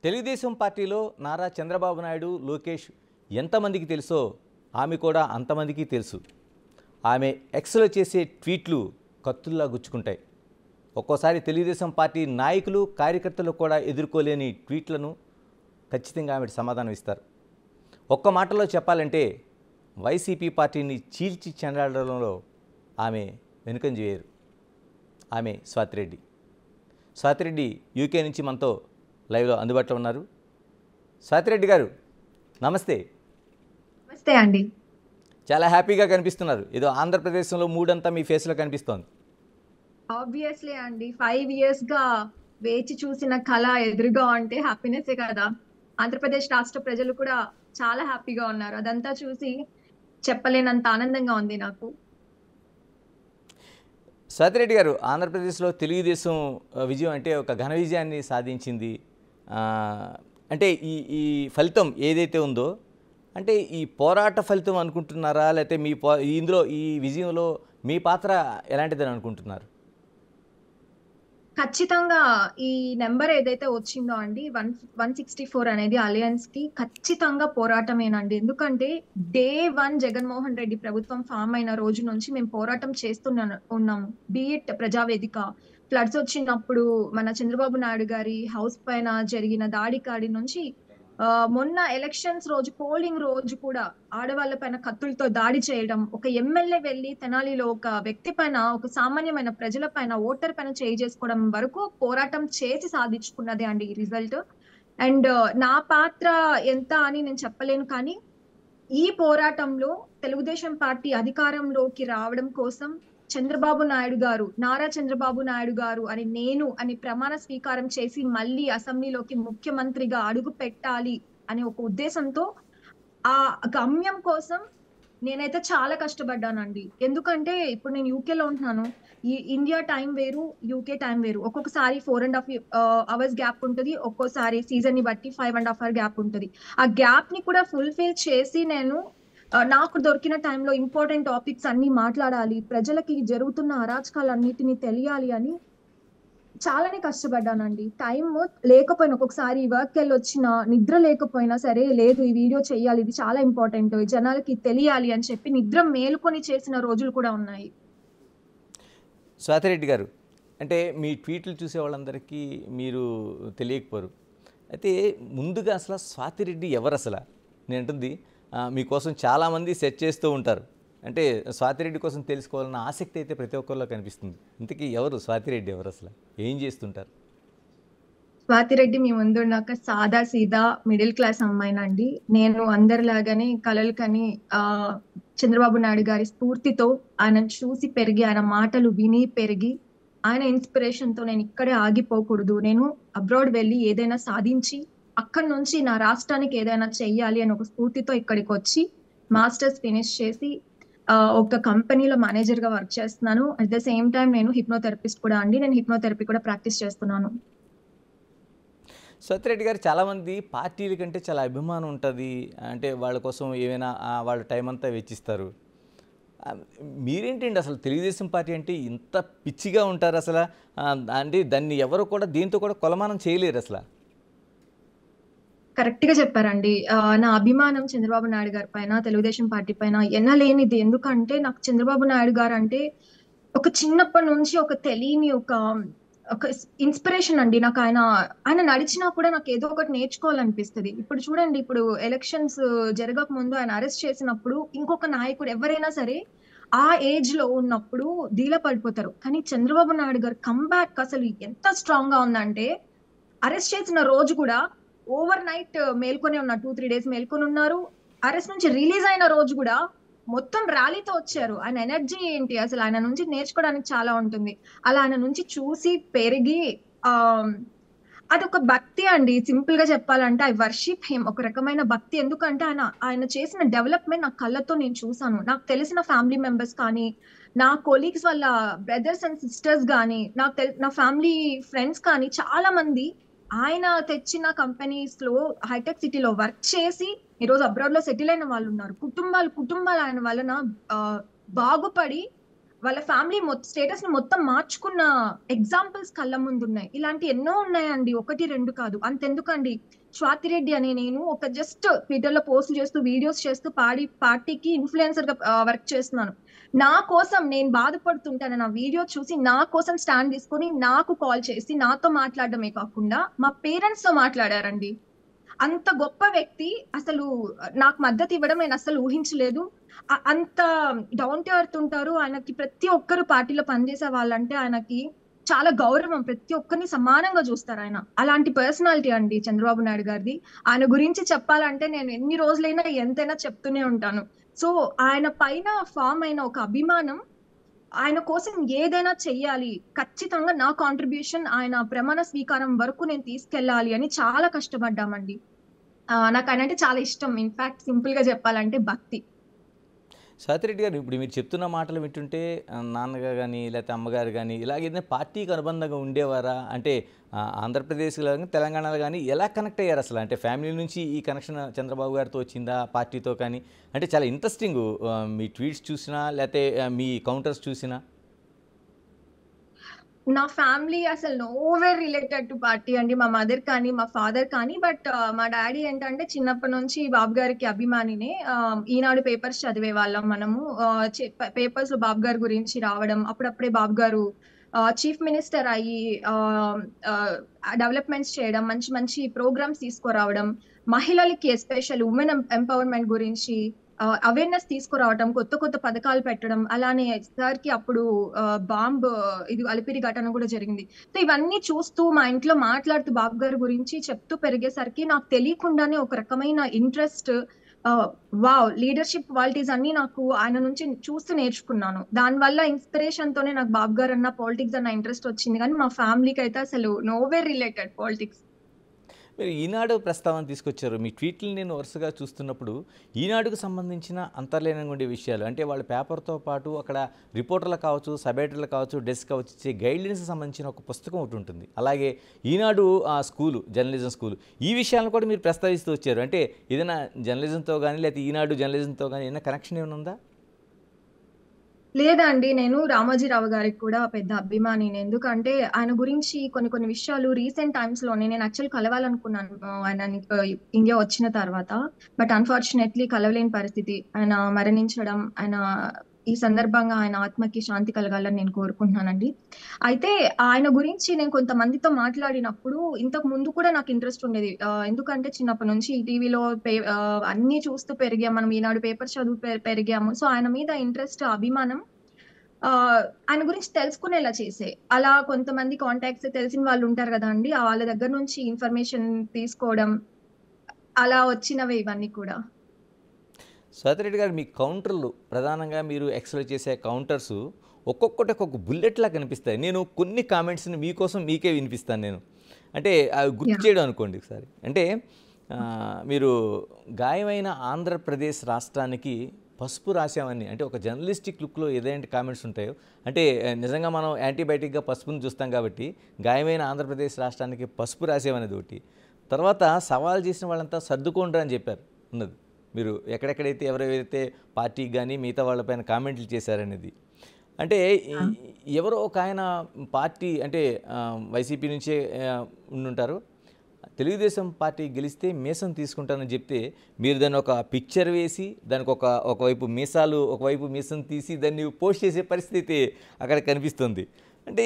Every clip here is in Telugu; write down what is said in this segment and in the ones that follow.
తెలుగుదేశం పార్టీలో నారా చంద్రబాబు నాయుడు, లోకేష్ ఎంతమందికి తెలుసో ఆమె కూడా అంతమందికి తెలుసు. ఆమె ఎక్స్లో చేసే ట్వీట్లు కత్తుల్లా గుచ్చుకుంటాయి. ఒక్కోసారి తెలుగుదేశం పార్టీ నాయకులు, కార్యకర్తలు కూడా ఎదుర్కోలేని ట్వీట్లను ఖచ్చితంగా ఆమె సమాధానం ఇస్తారు. ఒక్క మాటలో చెప్పాలంటే వైసీపీ పార్టీని చీల్చి చెండాడడంలో ఆమె వెనుకంజ వేయరు. ఆమె స్వాతిరెడ్డి. స్వాతిరెడ్డి యూకే నుంచి మనతో లైవ్లో అందుబాటులో ఉన్నారు. స్వాతిరెడ్డి గారు నమస్తే. నమస్తే అండి. చాలా హ్యాపీగా కనిపిస్తున్నారు. ఏదో ఆంధ్రప్రదేశ్లో మూడంతా మీ ఫేస్లో కనిపిస్తోంది. ఆబ్వియస్లీ అండి, 5 years గా వేచి చూసిన కళ ఎదురుగా ఉంటే హ్యాపీనెస్సే కదా. ఆంధ్రప్రదేశ్ రాష్ట్ర ప్రజలు కూడా చాలా హ్యాపీగా ఉన్నారు. అదంతా చూసి చెప్పలేనంత ఆనందంగా ఉంది నాకు. స్వాతిరెడ్డి గారు, ఆంధ్రప్రదేశ్లో తెలుగుదేశం విజయం అంటే ఒక ఘన విజయాన్ని సాధించింది. అంటే ఈ ఫలితం ఏదైతే ఉందో అంటే ఈ పోరాట ఫలితం అనుకుంటున్నారా, లేకపోతే ఇందులో ఈ విజయంలో మీ పాత్ర ఎలాంటిదని అనుకుంటున్నారు? ఖచ్చితంగా ఈ నెంబర్ ఏదైతే వచ్చిందో అండి 164 అనేది అలయన్స్ కి ఖచ్చితంగా పోరాటమేనండి. ఎందుకంటే డే 1 జగన్మోహన్ రెడ్డి ప్రభుత్వం ఫామ్ అయిన రోజు నుంచి మేము పోరాటం ఉన్నాము. బీఇట్ ప్రజావేదిక, ఫ్లడ్స్ వచ్చినప్పుడు మన చంద్రబాబు నాయుడు గారి హౌస్ పైన జరిగిన దాడి కాడి నుంచి మొన్న ఎలక్షన్స్ రోజు, పోలింగ్ రోజు కూడా ఆడవాళ్ళ పైన కత్తులతో దాడి చేయడం, ఒక ఎమ్మెల్యే వెళ్లి తెనాలిలో ఒక వ్యక్తి పైన, ఒక సామాన్యమైన ప్రజల పైన, ఓటర్ పైన చేయి చేసుకోవడం వరకు పోరాటం చేసి సాధించుకున్నదే అండి ఈ రిజల్ట్. అండ్ నా పాత్ర ఎంత అని నేను చెప్పలేను, కానీ ఈ పోరాటంలో తెలుగుదేశం పార్టీ అధికారంలోకి రావడం కోసం చంద్రబాబు నాయుడు గారు, నారా చంద్రబాబు నాయుడు గారు అని ప్రమాణ స్వీకారం చేసి మళ్ళీ అసెంబ్లీలోకి ముఖ్యమంత్రిగా అడుగు పెట్టాలి అనే ఒక ఉద్దేశంతో ఆ గమ్యం కోసం నేనైతే చాలా కష్టపడ్డానండి. ఎందుకంటే ఇప్పుడు నేను యూకేలో ఉంటున్నాను. ఈ ఇండియా టైం వేరు, యూకే టైం వేరు. ఒక్కొక్కసారి 4.5 hours గ్యాప్ ఉంటుంది, ఒక్కోసారి సీజన్ ని బట్టి 5.5 hour గ్యాప్ ఉంటుంది. ఆ గ్యాప్ ని కూడా ఫుల్ఫిల్ చేసి నేను నాకు దొరికిన టైంలో ఇంపార్టెంట్ టాపిక్స్ అన్ని మాట్లాడాలి, ప్రజలకి జరుగుతున్న అరాచకాలన్నిటినీ తెలియాలి అని చాలానే కష్టపడ్డానండి. టైం లేకపోయినా, ఒక్కొక్కసారి వర్క్ వెళ్ళి వచ్చిన నిద్ర లేకపోయినా సరే, లేదు ఈ వీడియో చెయ్యాలి, ఇది చాలా ఇంపార్టెంట్, జనాలకి తెలియాలి అని చెప్పి నిద్ర మేలుకొని చేసిన రోజులు కూడా ఉన్నాయి. స్వాతిరెడ్డి గారు, అంటే మీ ట్వీట్లు చూసే వాళ్ళందరికీ మీరు తెలియకపోరు. అయితే ముందుగా అసలు స్వాతిరెడ్డి ఎవరు అసలు? నేను అంటుంది మీకోసం చాలామంది సెర్చ్ చేస్తూ ఉంటారు. అంటే స్వాతిరెడ్డి కోసం తెలుసుకోవాలన్న ఆసక్తి అయితే ప్రతి ఒక్కరిలో కనిపిస్తుంది. ఇంతకీ ఎవరు స్వాతిరెడ్డి, ఎవరు అసలు, ఏం చేస్తుంటారు? స్వాతిరెడ్డి మీ ముందున్నాక సాదా సీదా మిడిల్ క్లాస్ అమ్మాయినండి. నేను అందరిలాగానే కలలు కని చంద్రబాబు నాయుడు గారి స్ఫూర్తితో ఆయన చూసి పెరిగి, ఆయన మాటలు విని పెరిగి, ఆయన ఇన్స్పిరేషన్ తో నేను ఇక్కడే ఆగిపోకూడదు, నేను అబ్రాడ్ వెళ్ళి ఏదైనా సాధించి అక్కడి నుంచి నా రాష్ట్రానికి ఏదైనా చెయ్యాలి అని ఒక స్ఫూర్తితో ఇక్కడికి వచ్చి మాస్టర్స్ ఫినిష్ చేసి ఒక కంపెనీలో మేనేజర్ గా వర్క్ చేస్తున్నాను. అట్ ద సేమ్ టైం నేను హిప్నోథెరపిస్ట్ కూడా అండి. నేను హిప్నోథెరపీ కూడా ప్రాక్టీస్ చేస్తున్నాను. స్వాతిరెడ్డి గారు, చాలామంది పార్టీల కంటే చాలా అభిమానం ఉంటుంది, అంటే వాళ్ళ కోసం ఏమైనా వాళ్ళ టైం అంతా వెచ్చిస్తారు. మీరేంటండి అసలు తెలుగుదేశం పార్టీ అంటే ఇంత పిచ్చిగా ఉంటారు అసలు? అంటే దాన్ని ఎవరు కూడా దీంతో కూడా కొలమానం చేయలేరు అసలు. కరెక్ట్ గా చెప్పారండి. నా అభిమానం చంద్రబాబు నాయుడు గారి పైన, తెలుగుదేశం పార్టీ పైన ఎన్నలేనిది. ఎందుకంటే నాకు చంద్రబాబు నాయుడు గారు అంటే ఒక చిన్నప్పటి నుంచి ఒక తెలియని ఒక ఇన్స్పిరేషన్ అండి. నాకు ఆయన నడిచినా కూడా నాకు ఏదో ఒకటి నేర్చుకోవాలనిపిస్తుంది. ఇప్పుడు చూడండి, ఇప్పుడు ఎలక్షన్స్ జరగక ముందు ఆయన అరెస్ట్ చేసినప్పుడు ఇంకొక నాయకుడు ఎవరైనా సరే ఆ ఏజ్ లో ఉన్నప్పుడు డీలా పడిపోతారు. కానీ చంద్రబాబు నాయుడు గారు కంబ్యాక్ అసలు ఎంత స్ట్రాంగ్ గా ఉందంటే, అరెస్ట్ చేసిన రోజు కూడా ఓవర్ నైట్ మేల్కొని ఉన్నారు, 2-3 days మేల్కొని ఉన్నారు. అరెస్ట్ నుంచి రిలీజ్ అయిన రోజు కూడా మొత్తం ర్యాలీతో వచ్చారు. ఆయన ఎనర్జీ ఏంటి అసలు, ఆయన నుంచి నేర్చుకోవడానికి చాలా ఉంటుంది. అలా ఆయన నుంచి చూసి పెరిగి అదొక భక్తి అండి. సింపుల్ గా చెప్పాలంటే ఐ వర్షిప్ హిమ్. ఒక రకమైన భక్తి. ఎందుకంటే ఆయన చేసిన డెవలప్మెంట్ నా కళ్ళతో నేను చూసాను. నాకు తెలిసిన ఫ్యామిలీ మెంబర్స్ కానీ, నా కొలీగ్స్ వాళ్ళ బ్రదర్స్ అండ్ సిస్టర్స్ కానీ, నా ఫ్యామిలీ ఫ్రెండ్స్ కానీ చాలా మంది ఆయన తెచ్చిన కంపెనీస్ లో, హైటెక్ సిటీలో వర్క్ చేసి ఈరోజు అబ్రాడ్ లో సెటిల్ అయిన వాళ్ళు ఉన్నారు. కుటుంబాలు ఆయన వలన బాగుపడి వాళ్ళ ఫ్యామిలీ స్టేటస్ ని మొత్తం మార్చుకున్న ఎగ్జాంపుల్స్ కళ్ళ ముందు ఉన్నాయి. ఇలాంటి ఎన్నో ఉన్నాయండి, ఒకటి రెండు కాదు. అంతెందుకండి, స్వాతిరెడ్డి అనే నేను ఒక జస్ట్ ట్విట్టర్ లో పోస్ట్ చేస్తూ వీడియోస్ చేస్తూ పార్టీకి ఇన్ఫ్లుయెన్సర్ గా వర్క్ చేస్తున్నాను. నా కోసం నేను బాధపడుతుంటాను, నా వీడియో చూసి నా కోసం స్టాండ్ తీసుకొని నాకు కాల్ చేసి నాతో మాట్లాడడమే కాకుండా మా పేరెంట్స్ తో మాట్లాడారండి. అంత గొప్ప వ్యక్తి అసలు నాకు మద్దతు ఇవ్వడం నేను అసలు ఊహించలేదు. అంత డౌన్ టు ఎర్త్ ఉంటారు. ఆయనకి ప్రతి ఒక్కరు పార్టీలో పనిచేసే వాళ్ళంటే ఆయనకి చాలా గౌరవం. ప్రతి ఒక్కరిని సమానంగా చూస్తారు ఆయన. అలాంటి పర్సనాలిటీ అండి చంద్రబాబు నాయుడు గారిది. ఆయన గురించి చెప్పాలంటే నేను ఎన్ని రోజులైనా ఎంతైనా చెప్తూనే ఉంటాను. సో ఆయన పైన ఫామ్ అయిన ఒక అభిమానం, ఆయన కోసం ఏదైనా చెయ్యాలి, ఖచ్చితంగా నా కాంట్రిబ్యూషన్ ఆయన ప్రమాణ స్వీకారం వరకు నేను తీసుకెళ్ళాలి అని చాలా కష్టపడ్డామండి. నాకు ఆయన అంటే చాలా ఇష్టం. ఇన్ఫాక్ట్ సింపుల్ గా చెప్పాలంటే భక్తి. స్వాతిరెడ్డి గారు, ఇప్పుడు మీరు చెప్తున్న మాటలు వింటుంటే నాన్నగారు కానీ లేకపోతే అమ్మగారు కానీ ఇలాగేదైనా పార్టీకి అనుబంధంగా ఉండేవారా? అంటే ఆంధ్రప్రదేశ్లో కానీ తెలంగాణలో కానీ ఎలా కనెక్ట్ అయ్యారు అసలు? అంటే ఫ్యామిలీ నుంచి ఈ కనెక్షన్ చంద్రబాబు గారితో వచ్చిందా, పార్టీతో కానీ? అంటే చాలా ఇంట్రెస్టింగ్ మీ ట్వీట్స్ చూసినా లేకపోతే మీ కౌంటర్స్ చూసినా. నా ఫ్యామిలీ అసలు నోవేర్ రిలేటెడ్ టు పార్టీ అండి. మా మదర్ కానీ మా ఫాదర్ కానీ. బట్ మా డాడీ ఏంటంటే చిన్నప్పటి నుంచి బాబు గారికి అభిమానినే. ఈనాడు పేపర్స్ చదివే వాళ్ళం మనము. పేపర్స్ లో బాబు గారి గురించి రావడం, అప్పుడప్పుడే బాబు గారు చీఫ్ మినిస్టర్ అయ్యి డెవలప్మెంట్స్ చేయడం, మంచి మంచి ప్రోగ్రామ్స్ తీసుకురావడం, మహిళలకి ఎస్పెషల్ ఉమెన్ ఎంపవర్మెంట్ గురించి అవేర్నెస్ తీసుకురావడం, కొత్త కొత్త పథకాలు పెట్టడం. అలానే సార్ కి అప్పుడు బాంబ్ ఇది అలిపిరి ఘటన కూడా జరిగింది. సో ఇవన్నీ చూస్తూ మా ఇంట్లో మాట్లాడుతూ బాబు గారి గురించి చెప్తూ పెరిగేసరికి నాకు తెలియకుండానే ఒక రకమైన ఇంట్రెస్ట్, వావ్, లీడర్షిప్ క్వాలిటీస్ అన్ని నాకు ఆయన నుంచి చూస్తూ నేర్చుకున్నాను. దానివల్ల ఇన్స్పిరేషన్ తోనే నాకు బాబు గారు అన్న పాలిటిక్స్ అన్న ఇంట్రెస్ట్ వచ్చింది. కానీ మా ఫ్యామిలీకి అయితే అసలు నోవేర్ రిలేటెడ్ పాలిటిక్స్. మీరు ఈనాడు ప్రస్తావన తీసుకొచ్చారు. మీ ట్వీట్లు నేను వరుసగా చూస్తున్నప్పుడు ఈనాడుకు సంబంధించిన అంతర్లీనంగా ఉండే విషయాలు, అంటే వాళ్ళ పేపర్తో పాటు అక్కడ రిపోర్టర్లు కావచ్చు, సబ్ ఎడిటర్లు కావచ్చు, డెస్క్ కావచ్చు, ఇచ్చే గైడ్లైన్స్ సంబంధించిన ఒక పుస్తకం ఒకటి ఉంటుంది. అలాగే ఈనాడు స్కూలు, జర్నలిజం స్కూలు, ఈ విషయాలను కూడా మీరు ప్రస్తావిస్తూ వచ్చారు. అంటే ఏదైనా జర్నలిజంతో కానీ లేకపోతే ఈనాడు జర్నలిజంతో కానీ ఏదైనా కనెక్షన్ ఏమైనా ఉందా? లేదండి, నేను రామోజీరావు గారికి కూడా పెద్ద అభిమానిని. ఎందుకంటే ఆయన గురించి కొన్ని కొన్ని విషయాలు రీసెంట్ టైమ్స్ లోనే నేను యాక్చువల్ కలవాలనుకున్నాను ఆయన ఇండియా వచ్చిన తర్వాత. బట్ అన్ఫార్చునేట్లీ కలవలేని పరిస్థితి. ఆయన మరణించడం, ఆయన ఈ సందర్భంగా ఆయన ఆత్మకి శాంతి కలగాలని నేను కోరుకుంటున్నానండి. అయితే ఆయన గురించి నేను కొంతమందితో మాట్లాడినప్పుడు ఇంతకు ముందు కూడా నాకు ఇంట్రెస్ట్ ఉండేది. ఎందుకంటే చిన్నప్పటి నుంచి టీవీలో అన్ని చూస్తూ పెరిగాము మనం, ఈనాడు పేపర్ చదువు పెరిగాము. సో ఆయన మీద ఇంట్రెస్ట్, అభిమానం ఆయన గురించి తెలుసుకునేలా చేసే. అలా కొంతమంది కాంటాక్ట్స్ తెలిసిన వాళ్ళు ఉంటారు కదా అండి, వాళ్ళ దగ్గర నుంచి ఇన్ఫర్మేషన్ తీసుకోవడం, అలా వచ్చినవే ఇవన్నీ కూడా. స్వాతిరెడ్డి గారు, మీ కౌంటర్లు ప్రధానంగా మీరు ఎక్స్ప్లెయిన్ చేసే కౌంటర్స్ ఒక్కొక్కటి ఒక్కొక్క బుల్లెట్లా కనిపిస్తాయి. నేను కొన్ని కామెంట్స్ని మీకోసం మీకే వినిపిస్తాను నేను. అంటే అవి గుర్తు చేయడం అనుకోండి ఒకసారి. అంటే మీరు గాయమైన ఆంధ్రప్రదేశ్ రాష్ట్రానికి పసుపు రాసామని, అంటే ఒక జర్నలిస్టిక్ లుక్లో ఏదైనా కామెంట్స్ ఉంటాయో, అంటే నిజంగా మనం యాంటీబయాటిక్గా పసుపుని చూస్తాం కాబట్టి గాయమైన ఆంధ్రప్రదేశ్ రాష్ట్రానికి పసుపు రాసామనేది ఒకటి. తర్వాత సవాల్ చేసిన వాళ్ళంతా సర్దుకోండి అని చెప్పారు ఉన్నది. మీరు ఎక్కడెక్కడైతే ఎవరైతే పార్టీకి కానీ మిగతా వాళ్ళపైన కామెంట్లు చేశారనేది. అంటే ఎవరో ఒక ఆయన పార్టీ, అంటే వైసీపీ నుంచే ఉండుంటారు, తెలుగుదేశం పార్టీ గెలిస్తే మీసం తీసుకుంటానని చెప్తే మీరు దాన్ని ఒక పిక్చర్ వేసి దానికి ఒకవైపు మీసాలు, ఒకవైపు మీసం తీసి దాన్ని పోస్ట్ చేసే పరిస్థితి అక్కడ కనిపిస్తుంది. అంటే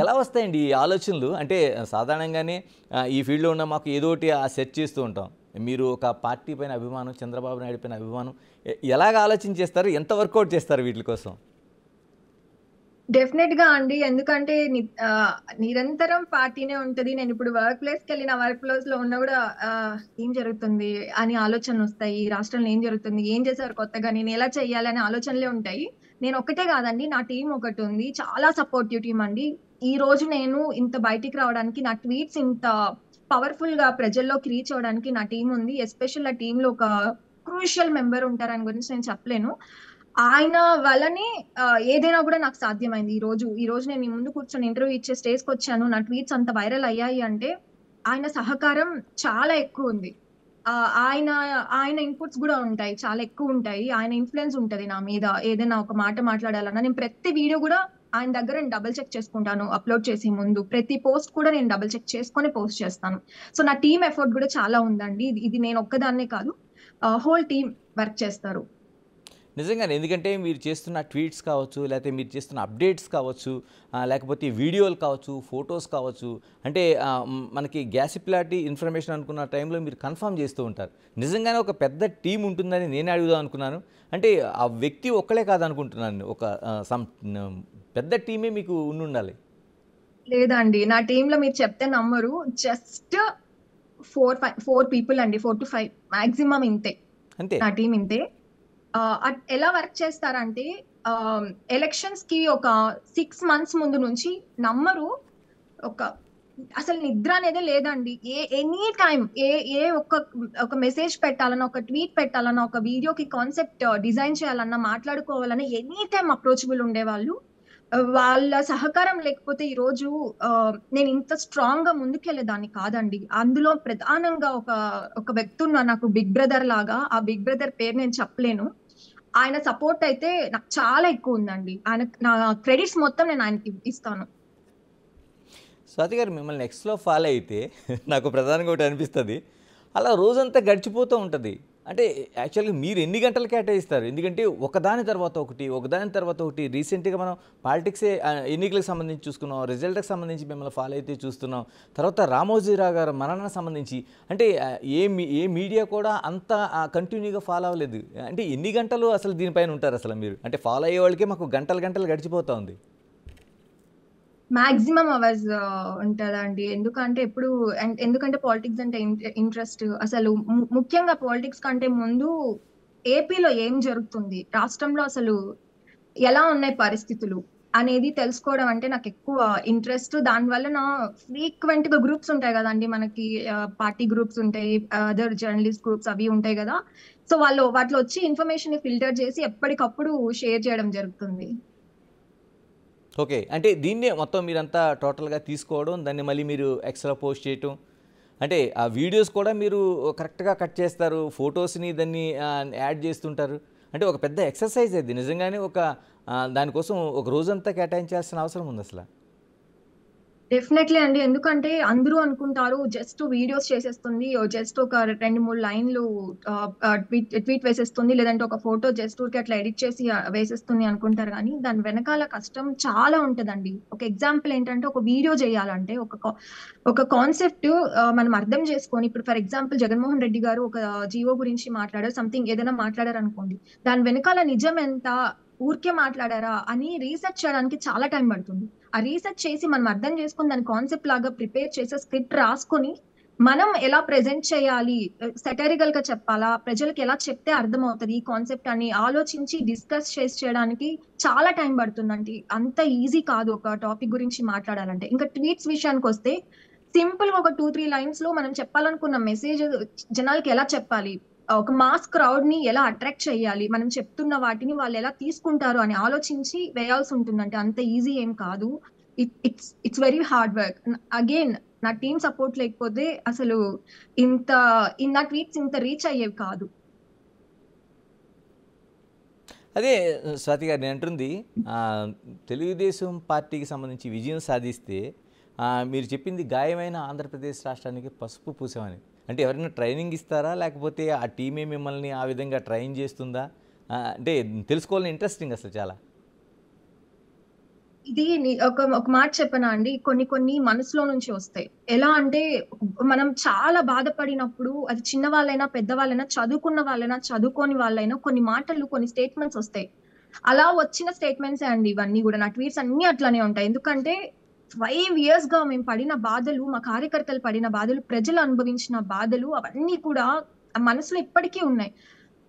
ఎలా వస్తాయండి ఈ ఆలోచనలు? అంటే సాధారణంగానే ఈ ఫీల్డ్లో ఉన్న మాకు ఏదో ఒకటి సెట్ చేస్తూ ఉంటాం. మీరు ఒక పార్టీ పైన అభిమానం, చంద్రబాబు నాయుడు పైన అభిమానం, ఎలాగ ఆలోచన చేస్తారు, ఎంత వర్కౌట్ చేస్తారు వీటి కోసం? డెఫినెట్ గా అండి, ఎందుకంటే నిరంతరం పార్టీనే ఉంటది. నేను ఇప్పుడు వర్క్ ప్లేస్ కి వెళ్ళిన వర్క్ ప్లేస్ లో ఉన్నా కూడా ఏం జరుగుతుంది అని ఆలోచనలు వస్తాయి. రాష్ట్రంలో ఏం జరుగుతుంది, ఏం చేశారు కొత్తగా, నేను ఎలా చెయ్యాలి అనే ఆలోచనలే ఉంటాయి. నేను ఒక్కటే కాదండి, నా టీం ఒకటి ఉంది, చాలా సపోర్టివ్ టీం అండి. ఈ రోజు నేను ఇంత బయటికి రావడానికి, నా ట్వీట్స్ ఇంత పవర్ఫుల్ గా ప్రజల్లోకి రీచ్ అవడానికి నా టీం ఉంది. ఎస్పెషల్ ఆ టీమ్ లో ఒక క్రూషియల్ మెంబర్ ఉంటారు, ఆయన గురించి నేను చెప్పలేను. ఆయన వల్లనే ఏదైనా కూడా నాకు సాధ్యమైంది. ఈ రోజు నేను మీ ముందు కూర్చొని ఇంటర్వ్యూ ఇచ్చే స్టేజ్కి వచ్చాను, నా ట్వీట్స్ అంత వైరల్ అయ్యాయి అంటే ఆయన సహకారం చాలా ఎక్కువ ఉంది. ఆయన ఆయన ఇన్పుట్స్ కూడా ఉంటాయి, చాలా ఎక్కువ ఉంటాయి. ఆయన ఇన్ఫ్లుయెన్స్ ఉంటది నా మీద. ఏదైనా ఒక మాట మాట్లాడాలన్నా నేను ప్రతి వీడియో కూడా ఆయన దగ్గర నేను డబుల్ చెక్ చేసుకుంటాను అప్లోడ్ చేసే ముందు. ప్రతి పోస్ట్ కూడా నేను డబుల్ చెక్ చేసుకొని పోస్ట్ చేస్తాను. సో నా టీమ్ ఎఫర్ట్ కూడా చాలా ఉందండి. ఇది నేను ఒక్కదాన్నే కాదు, హోల్ టీమ్ వర్క్ చేస్తారు. నిజంగానే. ఎందుకంటే మీరు చేస్తున్న ట్వీట్స్ కావచ్చు, లేకపోతే మీరు చేస్తున్న అప్డేట్స్ కావచ్చు, లేకపోతే వీడియోలు కావచ్చు, ఫొటోస్ కావచ్చు. అంటే మనకి గ్యాసిప్లాటీ ఇన్ఫర్మేషన్ అనుకున్న టైంలో మీరు కన్ఫర్మ్ చేస్తూ ఉంటారు. నిజంగానే ఒక పెద్ద టీం ఉంటుందని నేనే అడుగుదాం అనుకున్నాను. అంటే ఆ వ్యక్తి ఒక్కలే కాదనుకుంటున్నాను. ఒక పెద్ద టీమే మీకు ఉండాలి. లేదండి, నా టీమ్ లో మీరు చెప్తే నమ్మరు, జస్ట్ 4 పీపుల్ అండి, 4 to 5 మాక్సిమం ఇంతే. అంతే. నా టీం ఇంతే. ఎలా వర్క్ చేస్తారంటే ఎలక్షన్స్ కి ఒక 6 months ముందు నుంచి నమ్మరు, ఒక అసలు నిద్ర అనేదే లేదండి. ఎనీ టైం ఏ ఒక మెసేజ్ పెట్టాలన్నా, ఒక ట్వీట్ పెట్టాలన్నా, ఒక వీడియోకి కాన్సెప్ట్ డిజైన్ చేయాలన్నా, మాట్లాడుకోవాలన్నా ఎనీ టైం అప్రోచబుల్ ఉండేవాళ్ళు. వాళ్ళ సహకారం లేకపోతే ఈ రోజు నేను ఇంత స్ట్రాంగ్ గా ముందుకెళ్లేదాన్ని కాదండి. అందులో ప్రధానంగా ఒక వ్యక్తి ఉన్నారు నాకు, బిగ్ బ్రదర్ లాగా. ఆ బిగ్ బ్రదర్ పేరు నేను చెప్పలేను. ఆయన సపోర్ట్ అయితే నాకు చాలా ఎక్కువ ఉందండి. ఆయన నా క్రెడిట్స్ మొత్తం నేను ఆయనకి ఇస్తాను. స్వాతి గారు, మిమ్మల్ని ఎక్స్‌లో ఫాలో అయితే నాకు ప్రధానంగా ఒకటి అనిపిస్తుంది. అలా రోజంతా గడిచిపోతూ ఉంటుంది. అంటే యాక్చువల్‌గా మీరు ఎన్ని గంటలు కేటాయిస్తారు? ఎందుకంటే ఒకదాని తర్వాత ఒకటి, ఒకదాని తర్వాత ఒకటి. రీసెంట్‌గా మనం పాలిటిక్సే ఎన్నికలకు సంబంధించి చూసుకున్నాం. రిజల్ట్‌కి సంబంధించి మిమ్మల్ని ఫాలో అయితే చూస్తున్నాం. తర్వాత రామోజీరావు గారు మరణానికి సంబంధించి అంటే ఏ మీడియా కూడా అంత కంటిన్యూగా ఫాలో అవ్వలేదు. అంటే ఎన్ని గంటలు అసలు దీనిపైన ఉంటారు అసలు మీరు? అంటే ఫాలో అయ్యే వాళ్ళకే మాకు గంటలు గంటలు గడిచిపోతా ఉంది. మాక్సిమం అవర్స్ ఉంటదండి. ఎందుకంటే పాలిటిక్స్ అంటే ఇంట్రెస్ట్. అసలు ముఖ్యంగా పాలిటిక్స్ కంటే ముందు ఏపీలో ఏం జరుగుతుంది, రాష్ట్రంలో అసలు ఎలా ఉన్నాయి పరిస్థితులు అనేది తెలుసుకోవడం అంటే నాకు ఎక్కువ ఇంట్రెస్ట్. దానివల్ల నా ఫ్రీక్వెంట్ గా గ్రూప్స్ ఉంటాయి కదండి మనకి, పార్టీ గ్రూప్స్ ఉంటాయి, అదర్ జర్నలిస్ట్ గ్రూప్స్ అవి ఉంటాయి కదా. సో వాటిలో వచ్చి ఇన్ఫర్మేషన్ ఫిల్టర్ చేసి ఎప్పటికప్పుడు షేర్ చేయడం జరుగుతుంది. ఓకే. అంటే దీన్నే మొత్తం మీరంతా టోటల్‌గా తీసుకోవడం, దాన్ని మళ్ళీ మీరు ఎక్స్‌లో పోస్ట్ చేయటం. అంటే ఆ వీడియోస్ కూడా మీరు కరెక్ట్‌గా కట్ చేస్తారు. ఫోటోస్‌ని దాన్ని యాడ్ చేస్తుంటారు. అంటే ఒక పెద్ద ఎక్సర్సైజ్ అది. నిజంగానే దానికోసం ఒక రోజంతా కేటాయించాల్సిన అవసరం ఉందసల. డెఫినెట్లీ అండి. ఎందుకంటే అందరూ అనుకుంటారు జస్ట్ వీడియోస్ చేసేస్తుంది, జస్ట్ ఒక 2, 3 లైన్‌లు ట్వీట్ వేసేస్తుంది, లేదంటే ఒక ఫోటో జస్ట్ ఊరికే అట్లా ఎడిట్ చేసి వేసేస్తుంది అనుకుంటారు గానీ, దాని వెనకాల కష్టం చాలా ఉంటదండి. ఒక ఎగ్జాంపుల్ ఏంటంటే, ఒక వీడియో చేయాలంటే ఒక కాన్సెప్ట్ మనం అర్థం చేసుకొని, ఇప్పుడు ఫర్ ఎగ్జాంపుల్ జగన్మోహన్ రెడ్డి గారు ఒక జీవో గురించి మాట్లాడారు, సంథింగ్ ఏదైనా మాట్లాడారనుకోండి. దాని వెనకాల నిజం ఎంత, ఊరికే మాట్లాడారా అని రీసెర్చ్ చేయడానికి చాలా టైం పడుతుంది. ఆ రీసెర్చ్ చేసి మనం అర్థం చేసుకొని దాని కాన్సెప్ట్ లాగా ప్రిపేర్ చేసే స్క్రిప్ట్ రాసుకొని మనం ఎలా ప్రెజెంట్ చేయాలి, సెటరికల్ గా చెప్పాలా, ప్రజలకు ఎలా చెప్తే అర్థం అవుతుంది ఈ కాన్సెప్ట్ అని ఆలోచించి డిస్కస్ చేయడానికి చాలా టైం పడుతుందండి. అంత ఈజీ కాదు ఒక టాపిక్ గురించి మాట్లాడాలంటే. ఇంకా ట్వీట్స్ విషయానికి వస్తే సింపుల్ గా ఒక 2, 3 లైన్స్ లో మనం చెప్పాలనుకున్న మెసేజ్ జనాలకి ఎలా చెప్పాలి, ఒక మాస్ క్రౌడ్ ని ఎలా అట్రాక్ట్ చేయాలి, మనం చెప్తున్న వాటిని వాళ్ళు ఎలా తీసుకుంటారు అని ఆలోచించి వేయాల్సి ఉంటుందంటే అంత ఈజీ ఏం కాదు. It's very hard work. Again నా టీమ్ సపోర్ట్ లేకపోతే అసలు ఇంత నా ట్వీట్స్ ఇంత రీచ్ అయ్యేవి కాదు. అదే స్వాతి గారు నేను అంటుంది, తెలుగుదేశం పార్టీకి సంబంధించి విజయం సాధిస్తే మీరు చెప్పింది గాయమైన ఆంధ్రప్రదేశ్ రాష్ట్రానికి పసుపు పూసామని. అంటే ఎవరైనా ట్రైనింగ్ ఇస్తారా, లేకపోతే ఆ టీమే మిమ్మల్ని ఆ విధంగా ట్రైన్ చేస్తుందా? అంటే తెలుసుకోవాలని ఇంట్రెస్టింగ్ అసలు చాలా. ఇది ఒక మాట చెప్పనా అండి, కొన్ని మనసులో నుంచి వస్తాయి. ఎలా అంటే మనం చాలా బాధపడినప్పుడు, అది చిన్న వాళ్ళైనా పెద్దవాళ్ళైనా, చదువుకున్న వాళ్ళైనా చదువుకోని వాళ్ళైనా, కొన్ని మాటలు కొన్ని స్టేట్మెంట్స్ వస్తాయి. అలా వచ్చిన స్టేట్మెంట్సే అండి ఇవన్నీ కూడా. నా ట్వీట్స్ అన్ని అట్లానే ఉంటాయి. ఎందుకంటే 5 years గా మేము పడిన బాధలు, మా కార్యకర్తలు పడిన బాధలు, ప్రజలు అనుభవించిన బాధలు అవన్నీ కూడా ఆ మనసులో ఇప్పటికీ ఉన్నాయి.